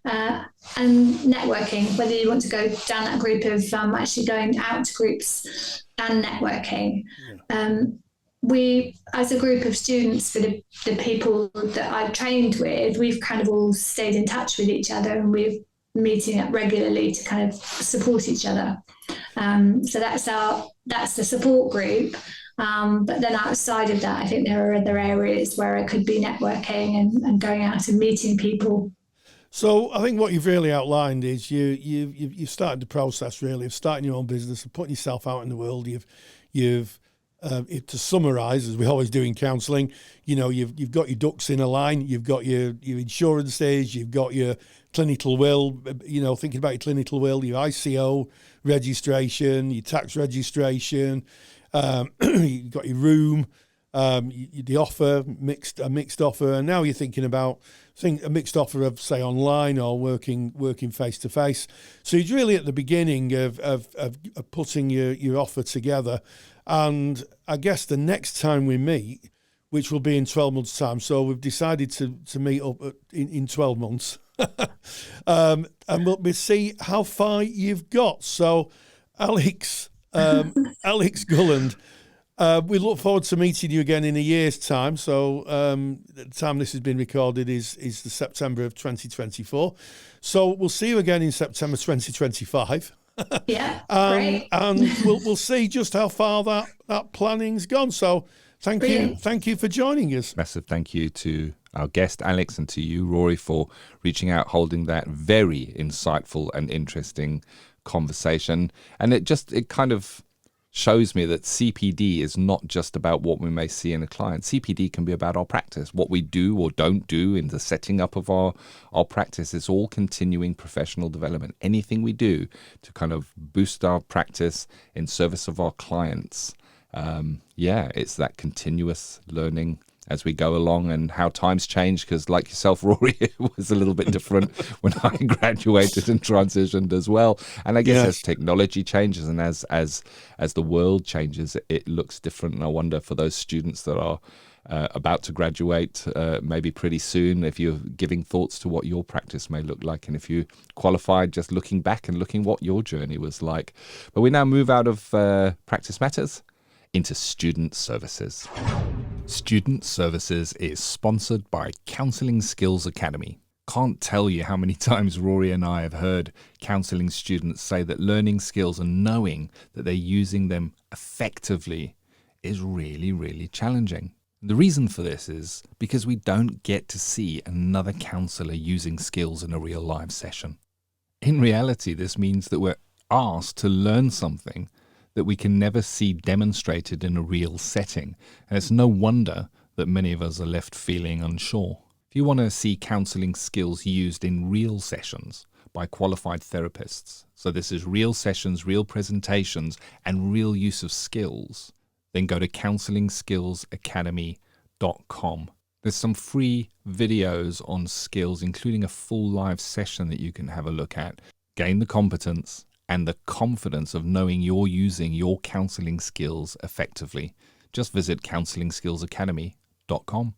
Speaker 4: and networking, whether you want to go down that group of actually going out to groups and networking. we, as a group of students, for the people that I've trained with, we've kind of all stayed in touch with each other, and we're meeting up regularly to kind of support each other. So that's the support group. But then outside of that, I think there are other areas where I could be networking and going out and meeting people.
Speaker 2: So I think what you've really outlined is you've started the process really of starting your own business and putting yourself out in the world. You've to summarise, as we always do in counselling, you've got your ducks in a line, you've got your insurances, you've got your clinical will, thinking about your clinical will, your ICO registration, your tax registration, you've got your room, the offer, a mixed offer, and now you're thinking about a mixed offer of, say, online or working face to face. So you're really at the beginning of putting your offer together. And I guess the next time we meet, which will be in 12 months' time, so we've decided to meet up in 12 months, and we'll see how far you've got. So, Alex Gulland, we look forward to meeting you again in a year's time. So the time this has been recorded is the September of 2024. So we'll see you again in September 2025.
Speaker 4: Yeah,
Speaker 2: great. And we'll see just how far that planning's gone. So thank you for joining us.
Speaker 1: Massive thank you to our guest Alex and to you, Rory, for reaching out, holding that very insightful and interesting conversation. And it kind of shows me that CPD is not just about what we may see in a client. CPD can be about our practice, what we do or don't do in the setting up of our practice. It's all continuing professional development. Anything we do to kind of boost our practice in service of our clients. It's that continuous learning as we go along, and how times change, because like yourself, Rory, it was a little bit different when I graduated and transitioned as well. And I guess as technology changes and as the world changes, it looks different. And I wonder, for those students that are about to graduate maybe pretty soon, if you're giving thoughts to what your practice may look like, and if you qualified, just looking back and looking what your journey was like. But we now move out of Practice Matters into Student Services. Student Services is sponsored by Counselling Skills Academy. Can't tell you how many times Rory and I have heard counselling students say that learning skills and knowing that they're using them effectively is really, really challenging. The reason for this is because we don't get to see another counsellor using skills in a real live session. In reality, this means that we're asked to learn something that we can never see demonstrated in a real setting. And it's no wonder that many of us are left feeling unsure. If you want to see counselling skills used in real sessions by qualified therapists, so this is real sessions, real presentations, and real use of skills, then go to counsellingskillsacademy.com. There's some free videos on skills, including a full live session that you can have a look at. Gain the competence and the confidence of knowing you're using your counselling skills effectively. Just visit counsellingskillsacademy.com.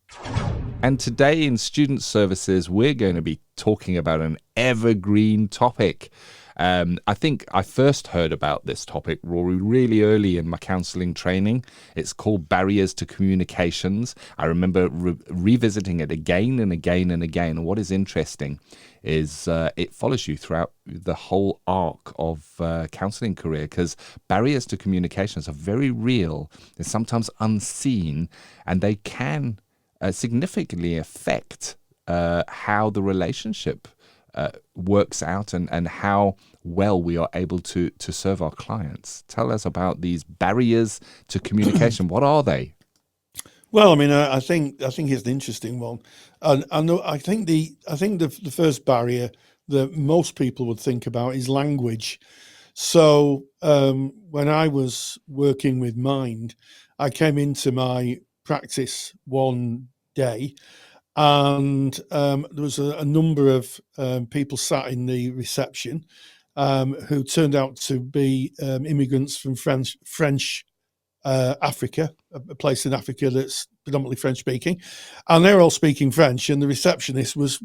Speaker 1: And today in Student Services, we're going to be talking about an evergreen topic. I think I first heard about this topic, Rory, really early in my counselling training. It's called Barriers to Communications. I remember revisiting it again and again and again. And what is interesting is it follows you throughout the whole arc of counselling career, because barriers to communications are very real. They're sometimes unseen, and they can significantly affect how the relationship works out and how well we are able to serve our clients. Tell us about these barriers to communication. What are they?
Speaker 2: Well, I mean, I think it's an interesting one, and I think the first barrier that most people would think about is language. So when I was working with Mind, I came into my practice one day, and there was a number of people sat in the reception who turned out to be immigrants from French Africa, a place in Africa that's predominantly French speaking, and they're all speaking French, and the receptionist was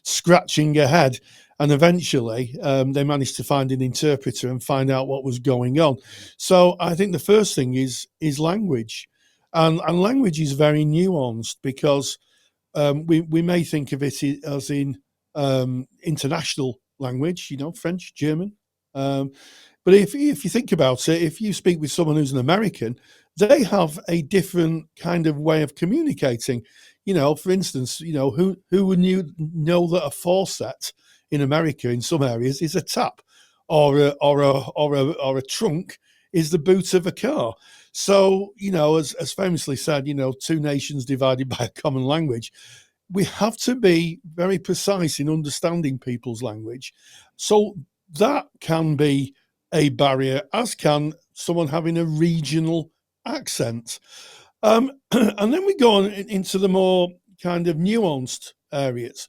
Speaker 2: scratching her head, and eventually they managed to find an interpreter and find out what was going on. So I think the first thing is language. And language is very nuanced because we may think of it as in international language, French, German. But if you think about it, if you speak with someone who's an American, they have a different kind of way of communicating. For instance, who would know that a faucet in America in some areas is a tap, or a trunk is the boot of a car. So, as famously said, two nations divided by a common language. We have to be very precise in understanding people's language. So that can be a barrier, as can someone having a regional accent. And then we go on into the more kind of nuanced areas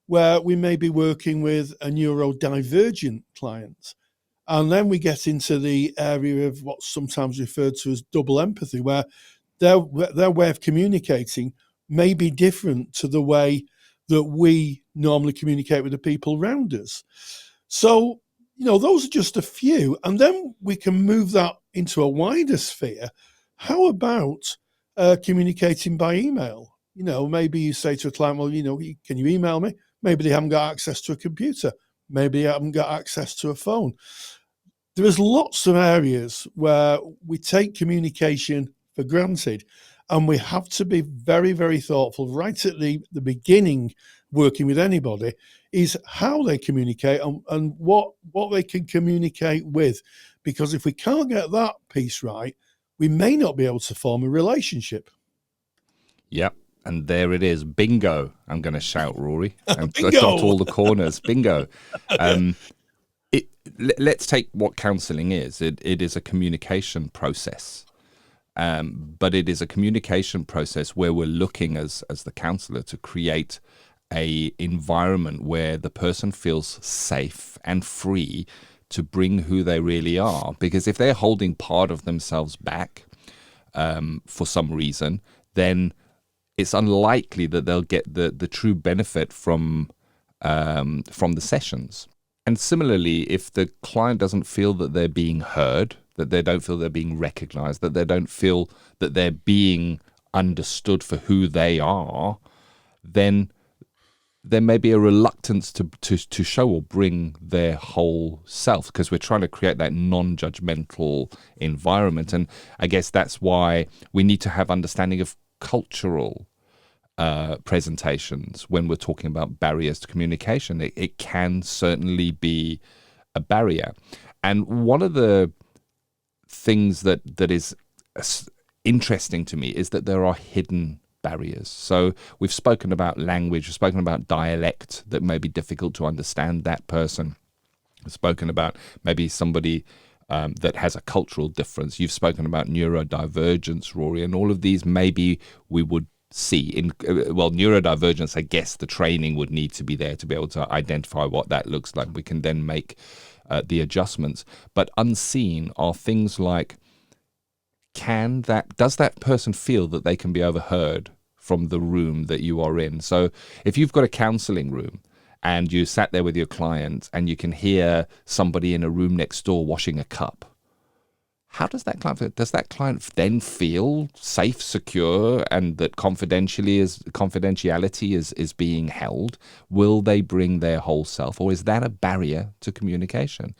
Speaker 2: where we may be working with a neurodivergent client. And then we get into the area of what's sometimes referred to as double empathy, where their way of communicating may be different to the way that we normally communicate with the people around us. So, those are just a few. And then we can move that into a wider sphere. How about communicating by email? Maybe you say to a client, well, can you email me? Maybe they haven't got access to a computer. Maybe they haven't got access to a phone. There is lots of areas where we take communication for granted, and we have to be very, very thoughtful right at the beginning, working with anybody, is how they communicate and what they can communicate with. Because if we can't get that piece right, we may not be able to form a relationship.
Speaker 1: Yep. And there it is. Bingo. I'm going to shout, Rory. And
Speaker 2: Bingo!
Speaker 1: dot all the corners. Bingo. Let's take what counselling is. It is a communication process. But it is a communication process where we're looking as the counsellor to create a environment where the person feels safe and free to bring who they really are. Because if they're holding part of themselves back for some reason, then it's unlikely that they'll get the true benefit from the sessions. And similarly, if the client doesn't feel that they're being heard, that they don't feel they're being recognized, that they don't feel that they're being understood for who they are, then there may be a reluctance to show or bring their whole self, because we're trying to create that non-judgmental environment. And I guess that's why we need to have understanding of cultural presentations when we're talking about barriers to communication. It can certainly be a barrier. And one of the things that is interesting to me is that there are hidden barriers. So we've spoken about language, we've spoken about dialect that may be difficult to understand that person. We've spoken about maybe somebody that has a cultural difference. You've spoken about neurodivergence, Rory, and all of these maybe we would see in neurodivergence. I guess the training would need to be there to be able to identify what that looks like. We can then make the adjustments. But unseen are things like, does that person feel that they can be overheard from the room that you are in? So if you've got a counselling room and you sat there with your client and you can hear somebody in a room next door washing a cup, how does that client then feel safe, secure, and that confidentiality is being held? Will they bring their whole self, or is that a barrier to communication?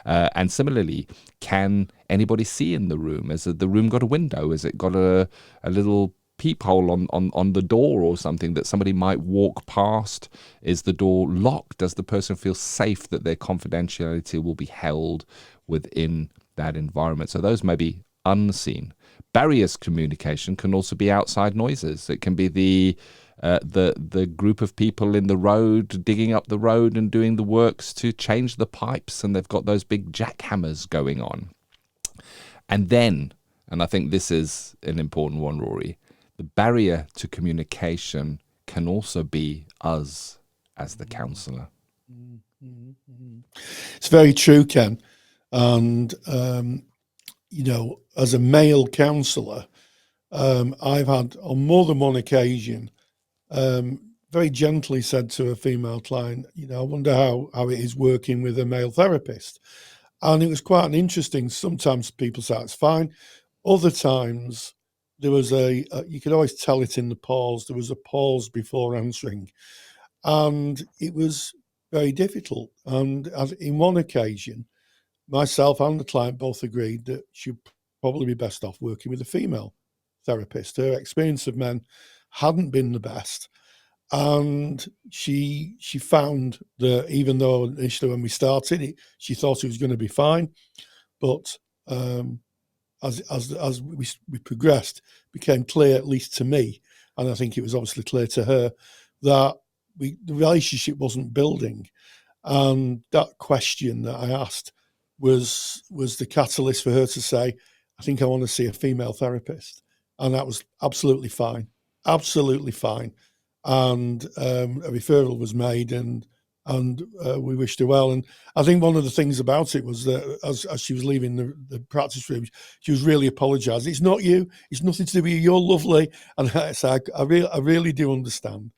Speaker 1: And similarly, can anybody see in the room? Has the room got a window? Has it got a little peephole on the door or something that somebody might walk past? Is the door locked? Does the person feel safe that their confidentiality will be held within that environment? So those may be unseen. Barriers to communication can also be outside noises. It can be the group of people in the road digging up the road and doing the works to change the pipes, and they've got those big jackhammers going on. And then, and I think this is an important one, Rory, the barrier to communication can also be us as the counsellor.
Speaker 2: It's very true, Ken. And, as a male counsellor, I've had on more than one occasion very gently said to a female client, I wonder how it is working with a male therapist. And it was quite interesting. Sometimes people say it's fine. Other times there was you could always tell it in the pause. There was a pause before answering, and it was very difficult. And in one occasion, myself and the client both agreed that she'd probably be best off working with a female therapist. Her experience of men hadn't been the best. And she found that even though initially when we started, she thought it was going to be fine, but as we progressed, it became clear, at least to me, and I think it was obviously clear to her, that the relationship wasn't building. And that question that I asked was the catalyst for her to say, I think I want to see a female therapist. And that was absolutely fine. And a referral was made, and we wished her well. And I think one of the things about it was that as she was leaving the practice room, she was really apologising. It's not you. It's nothing to do with you. You're lovely. And I really do understand.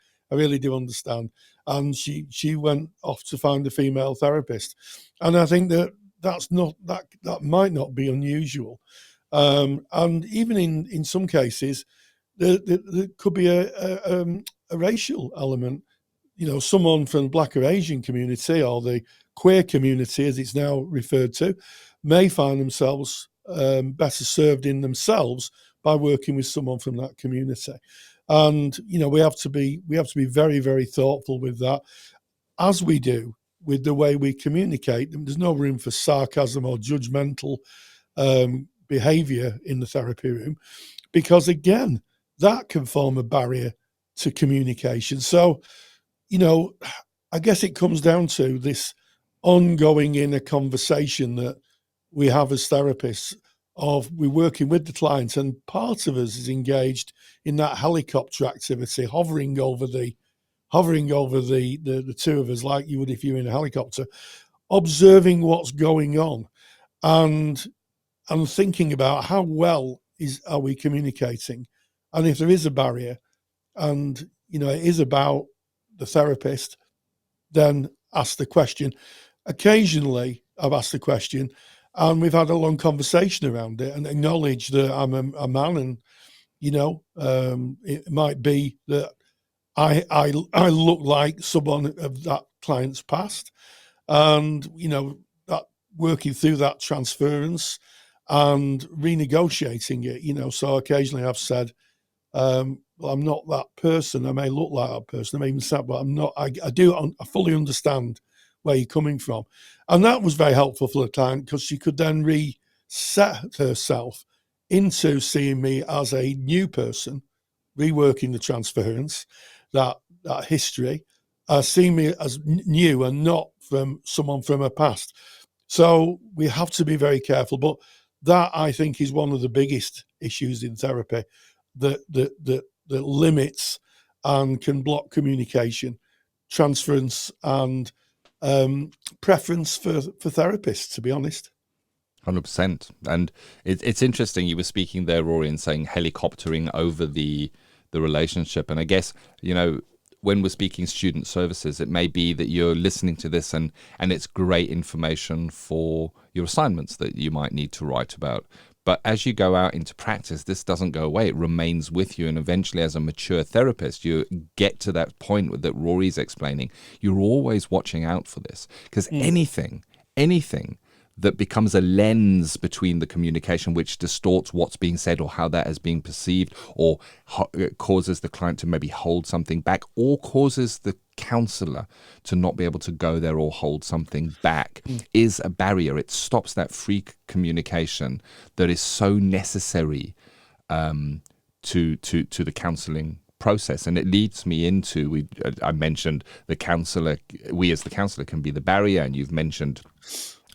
Speaker 2: And she went off to find a female therapist. And I think that might not be unusual. And even in some cases, there could be a racial element. Someone from the Black or Asian community, or the queer community, as it's now referred to, may find themselves better served in themselves by working with someone from that community. And we have to be very, very thoughtful with that, as we do with the way we communicate. There's no room for sarcasm or judgmental behaviour in the therapy room, because again, that can form a barrier to communication. So, I guess it comes down to this ongoing inner conversation that we have as therapists, of we're working with the client, and part of us is engaged in that helicopter activity, hovering over the two of us, like you would if you were in a helicopter, observing what's going on, and thinking about how well are we communicating, and if there is a barrier, and it is about the therapist, then ask the question. Occasionally, I've asked the question, and we've had a long conversation around it, and acknowledge that I'm a man, and it might be that I look like someone of that client's past, and that working through that transference and renegotiating it. So occasionally I've said, well, I'm not that person. I may look like that person. I may even say, but I'm not. I fully understand where you're coming from. And that was very helpful for the client, because she could then reset herself into seeing me as a new person, reworking the transference, that history, seeing me as new and not from someone from her past. So we have to be very careful. But that, I think, is one of the biggest issues in therapy that limits and can block communication, transference, and preference for therapists, to be honest.
Speaker 1: 100%. And it's interesting, you were speaking there, Rory, and saying helicoptering over the relationship. And I guess, when we're speaking student services, it may be that you're listening to this and it's great information for your assignments that you might need to write about. But as you go out into practice, this doesn't go away. It remains with you. And eventually, as a mature therapist, you get to that point that Rory's explaining. You're always watching out for this, because anything that becomes a lens between the communication, which distorts what's being said or how that is being perceived, or causes the client to maybe hold something back, or causes the counsellor to not be able to go there or hold something back, is a barrier. It stops that free communication that is so necessary to the counselling process. And it leads me into, I mentioned the counsellor, we as the counsellor can be the barrier, and you've mentioned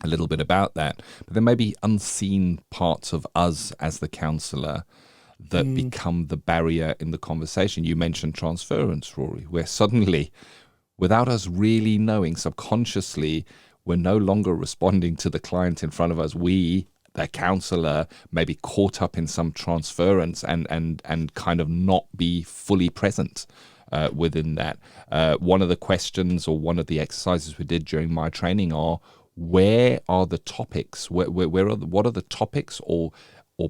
Speaker 1: a little bit about that, but there may be unseen parts of us as the counsellor that become the barrier in the conversation. You mentioned transference, Rory, where suddenly, without us really knowing, subconsciously, we're no longer responding to the client in front of us. We, the counsellor, may be caught up in some transference and kind of not be fully present within that. One of the questions, or one of the exercises we did during my training, are, where are the topics? What are the topics or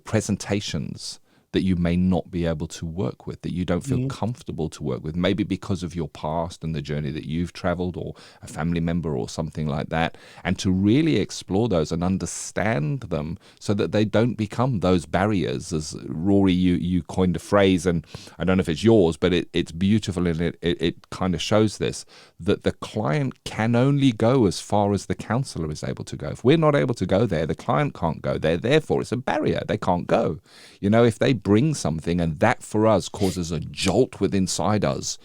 Speaker 1: presentations that you may not be able to work with, that you don't feel comfortable to work with, maybe because of your past and the journey that you've traveled, or a family member or something like that, and to really explore those and understand them so that they don't become those barriers. As Rory, you coined a phrase, and I don't know if it's yours, but it's beautiful, and it kind of shows this, that the client can only go as far as the counsellor is able to go. If we're not able to go there, the client can't go there. Therefore, it's a barrier. They can't go. You know, if they bring something and that for us causes a jolt within inside us,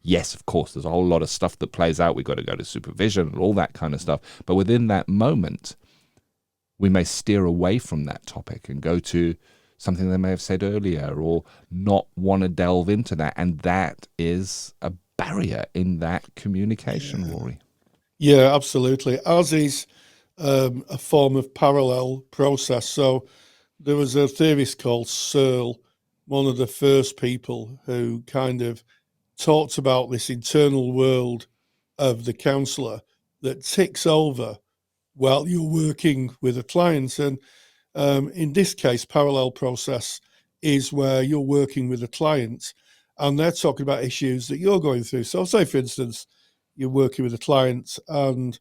Speaker 1: yes, of course, there's a whole lot of stuff that plays out. We've got to go to supervision and all that kind of stuff. But within that moment, we may steer away from that topic and go to something they may have said earlier, or not want to delve into that. And that is a barrier in that communication, Rory.
Speaker 2: Yeah, absolutely. As is a form of parallel process. So there was a theorist called Searle, one of the first people who kind of talked about this internal world of the counsellor that ticks over while you're working with a client. And in this case, parallel process is where you're working with a client and they're talking about issues that you're going through. So say, for instance, you're working with a client and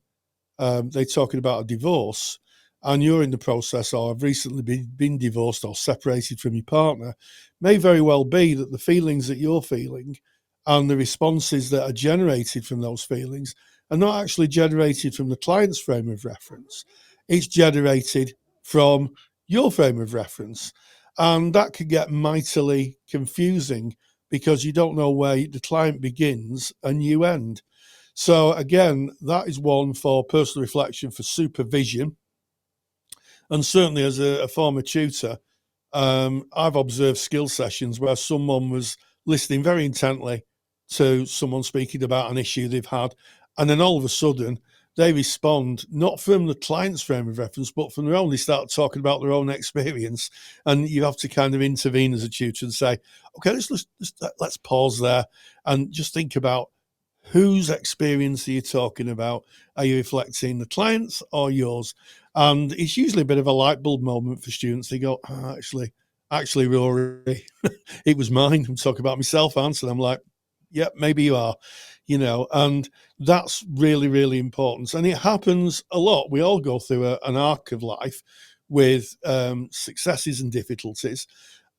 Speaker 2: they're talking about a divorce, and you're in the process, or have recently been divorced or separated from your partner. May very well be that the feelings that you're feeling and the responses that are generated from those feelings are not actually generated from the client's frame of reference. It's generated from your frame of reference. And that can get mightily confusing because you don't know where the client begins and you end. So again, that is one for personal reflection, for supervision. And certainly as a former tutor, I've observed skill sessions where someone was listening very intently to someone speaking about an issue they've had, and then all of a sudden they respond not from the client's frame of reference, but from their own. They start talking about their own experience, and you have to kind of intervene as a tutor and say, okay, let's pause there and just think about whose experience are you talking about? Are you reflecting the client's or yours? And it's usually a bit of a light bulb moment for students. They go, oh, actually, Rory, it was mine. I'm talking about myself, aren't I? And I'm like, yeah, maybe you are, and that's really, really important. And it happens a lot. We all go through an arc of life with successes and difficulties.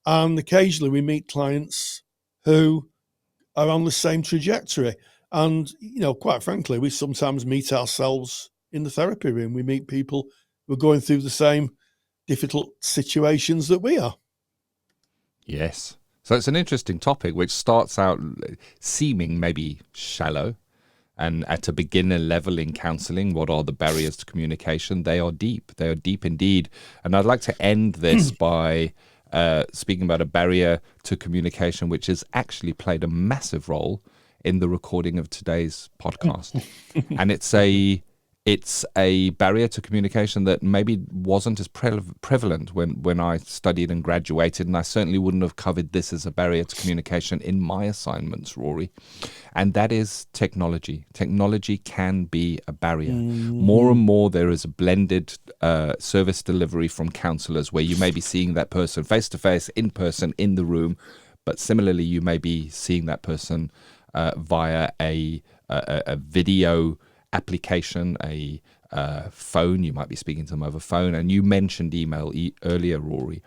Speaker 2: And occasionally we meet clients who are on the same trajectory. And, quite frankly, we sometimes meet ourselves in the therapy room. We meet people who are going through the same difficult situations that we are.
Speaker 1: Yes. So it's an interesting topic, which starts out seeming maybe shallow. And at a beginner level in counselling, what are the barriers to communication? They are deep. They are deep indeed. And I'd like to end this by speaking about a barrier to communication, which has actually played a massive role in the recording of today's podcast. And it's a barrier to communication that maybe wasn't as prevalent when I studied and graduated, and I certainly wouldn't have covered this as a barrier to communication in my assignments, Rory. And that is technology. Technology can be a barrier. More and more there is a blended service delivery from counsellors where you may be seeing that person face-to-face, in person, in the room, but similarly you may be seeing that person via a video application, a phone. You might be speaking to them over phone, and you mentioned email earlier, Rory.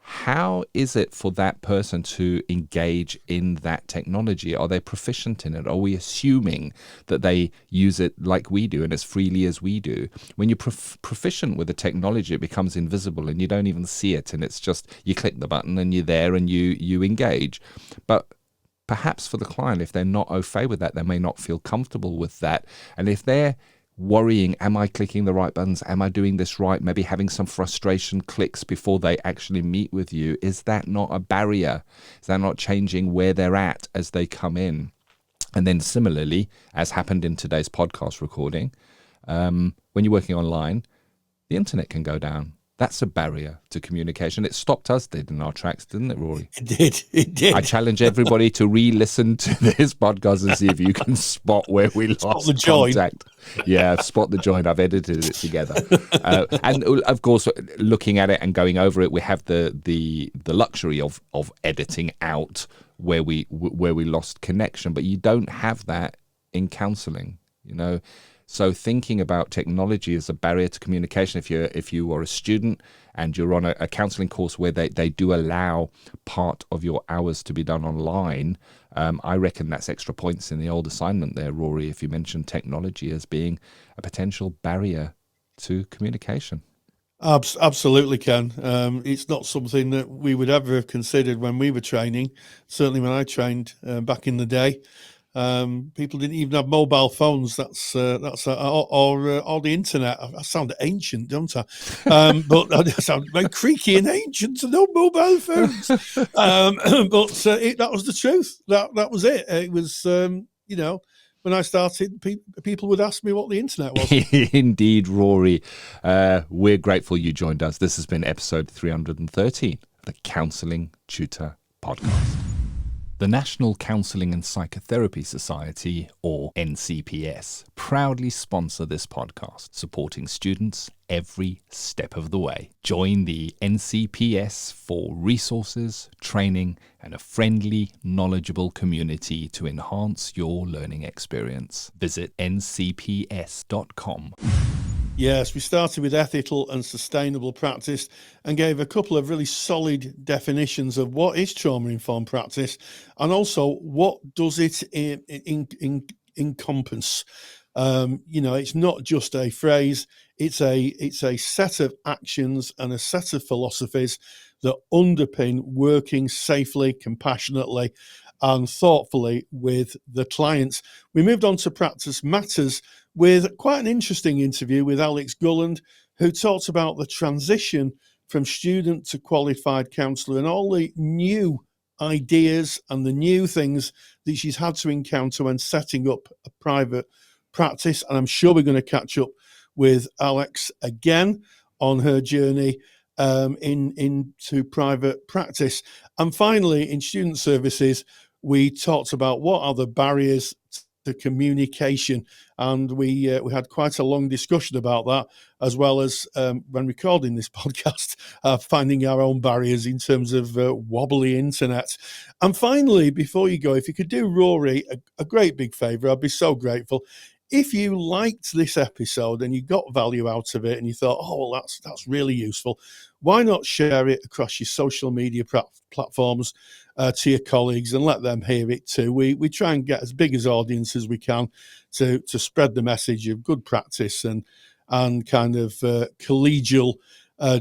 Speaker 1: How is it for that person to engage in that technology? Are they proficient in it? Are we assuming that they use it like we do and as freely as we do? When you're proficient with the technology, it becomes invisible and you don't even see it, and it's just you click the button and you're there and you engage. But perhaps for the client, if they're not au fait with that, they may not feel comfortable with that. And if they're worrying, am I clicking the right buttons? Am I doing this right? Maybe having some frustration clicks before they actually meet with you. Is that not a barrier? Is that not changing where they're at as they come in? And then similarly, as happened in today's podcast recording, when you're working online, the internet can go down. That's a barrier to communication. It stopped us dead in our tracks, didn't it, Rory?
Speaker 2: It did.
Speaker 1: I challenge everybody to re-listen to this podcast and see if you can spot where we lost
Speaker 2: the join.
Speaker 1: contact. Yeah, spot the join. I've edited it together. And of course, looking at it and going over it, we have the luxury of editing out where we lost connection. But you don't have that in counselling, you know. So thinking about technology as a barrier to communication, if you are a student and you're on a counselling course where they do allow part of your hours to be done online, I reckon that's extra points in the old assignment there, Rory, if you mentioned technology as being a potential barrier to communication.
Speaker 2: Absolutely, Ken. It's not something that we would ever have considered when we were training. Certainly when I trained back in the day. People didn't even have mobile phones. That's or the internet. I sound ancient, don't I? But I sound very creaky and ancient. So no mobile phones. That was the truth. That was it. It was when I started, people would ask me what the internet was.
Speaker 1: Indeed, Rory. We're grateful you joined us. This has been episode 313 of the Counselling Tutor Podcast. The National Counselling and Psychotherapy Society, or NCPS, proudly sponsor this podcast, supporting students every step of the way. Join the NCPS for resources, training, and a friendly, knowledgeable community to enhance your learning experience. Visit ncps.com.
Speaker 2: Yes, we started with ethical and sustainable practice and gave a couple of really solid definitions of what is trauma-informed practice and also what does it encompass. It's not just a phrase, it's a set of actions and a set of philosophies that underpin working safely, compassionately and thoughtfully with the clients. We moved on to Practice Matters with quite an interesting interview with Alex Gulland, who talked about the transition from student to qualified counsellor and all the new ideas and the new things that she's had to encounter when setting up a private practice. And I'm sure we're going to catch up with Alex again on her journey into private practice. And finally, in student services, we talked about what are the barriers to communication, and we had quite a long discussion about that, as well as when recording this podcast, finding our own barriers in terms of wobbly internet. And finally, before you go, if you could do Rory a great big favour, I'd be so grateful. If you liked this episode and you got value out of it and you thought, oh, well, that's really useful, why not share it across your social media platforms to your colleagues and let them hear it too. We try and get as big as audience as we can to spread the message of good practice and kind of collegial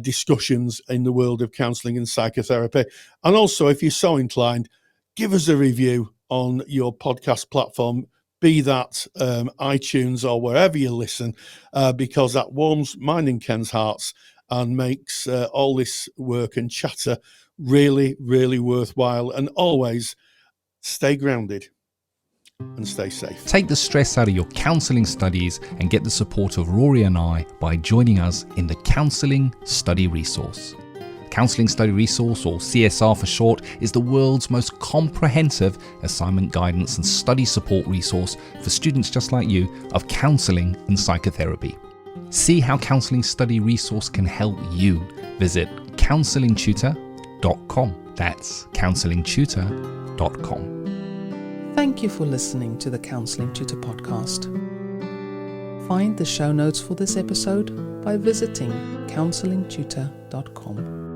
Speaker 2: discussions in the world of counselling and psychotherapy. And also, if you're so inclined, give us a review on your podcast platform, be that iTunes or wherever you listen, because that warms mine and Ken's hearts and makes all this work and chatter really, really worthwhile. And always stay grounded and stay safe.
Speaker 1: Take the stress out of your counselling studies and get the support of Rory and I by joining us in the Counselling Study Resource. Counselling Study Resource, or CSR for short, is the world's most comprehensive assignment guidance and study support resource for students just like you of counselling and psychotherapy. See how Counselling Study Resource can help you. Visit counsellingtutor.com. That's counsellingtutor.com.
Speaker 3: Thank you for listening to the Counselling Tutor Podcast. Find the show notes for this episode by visiting counsellingtutor.com.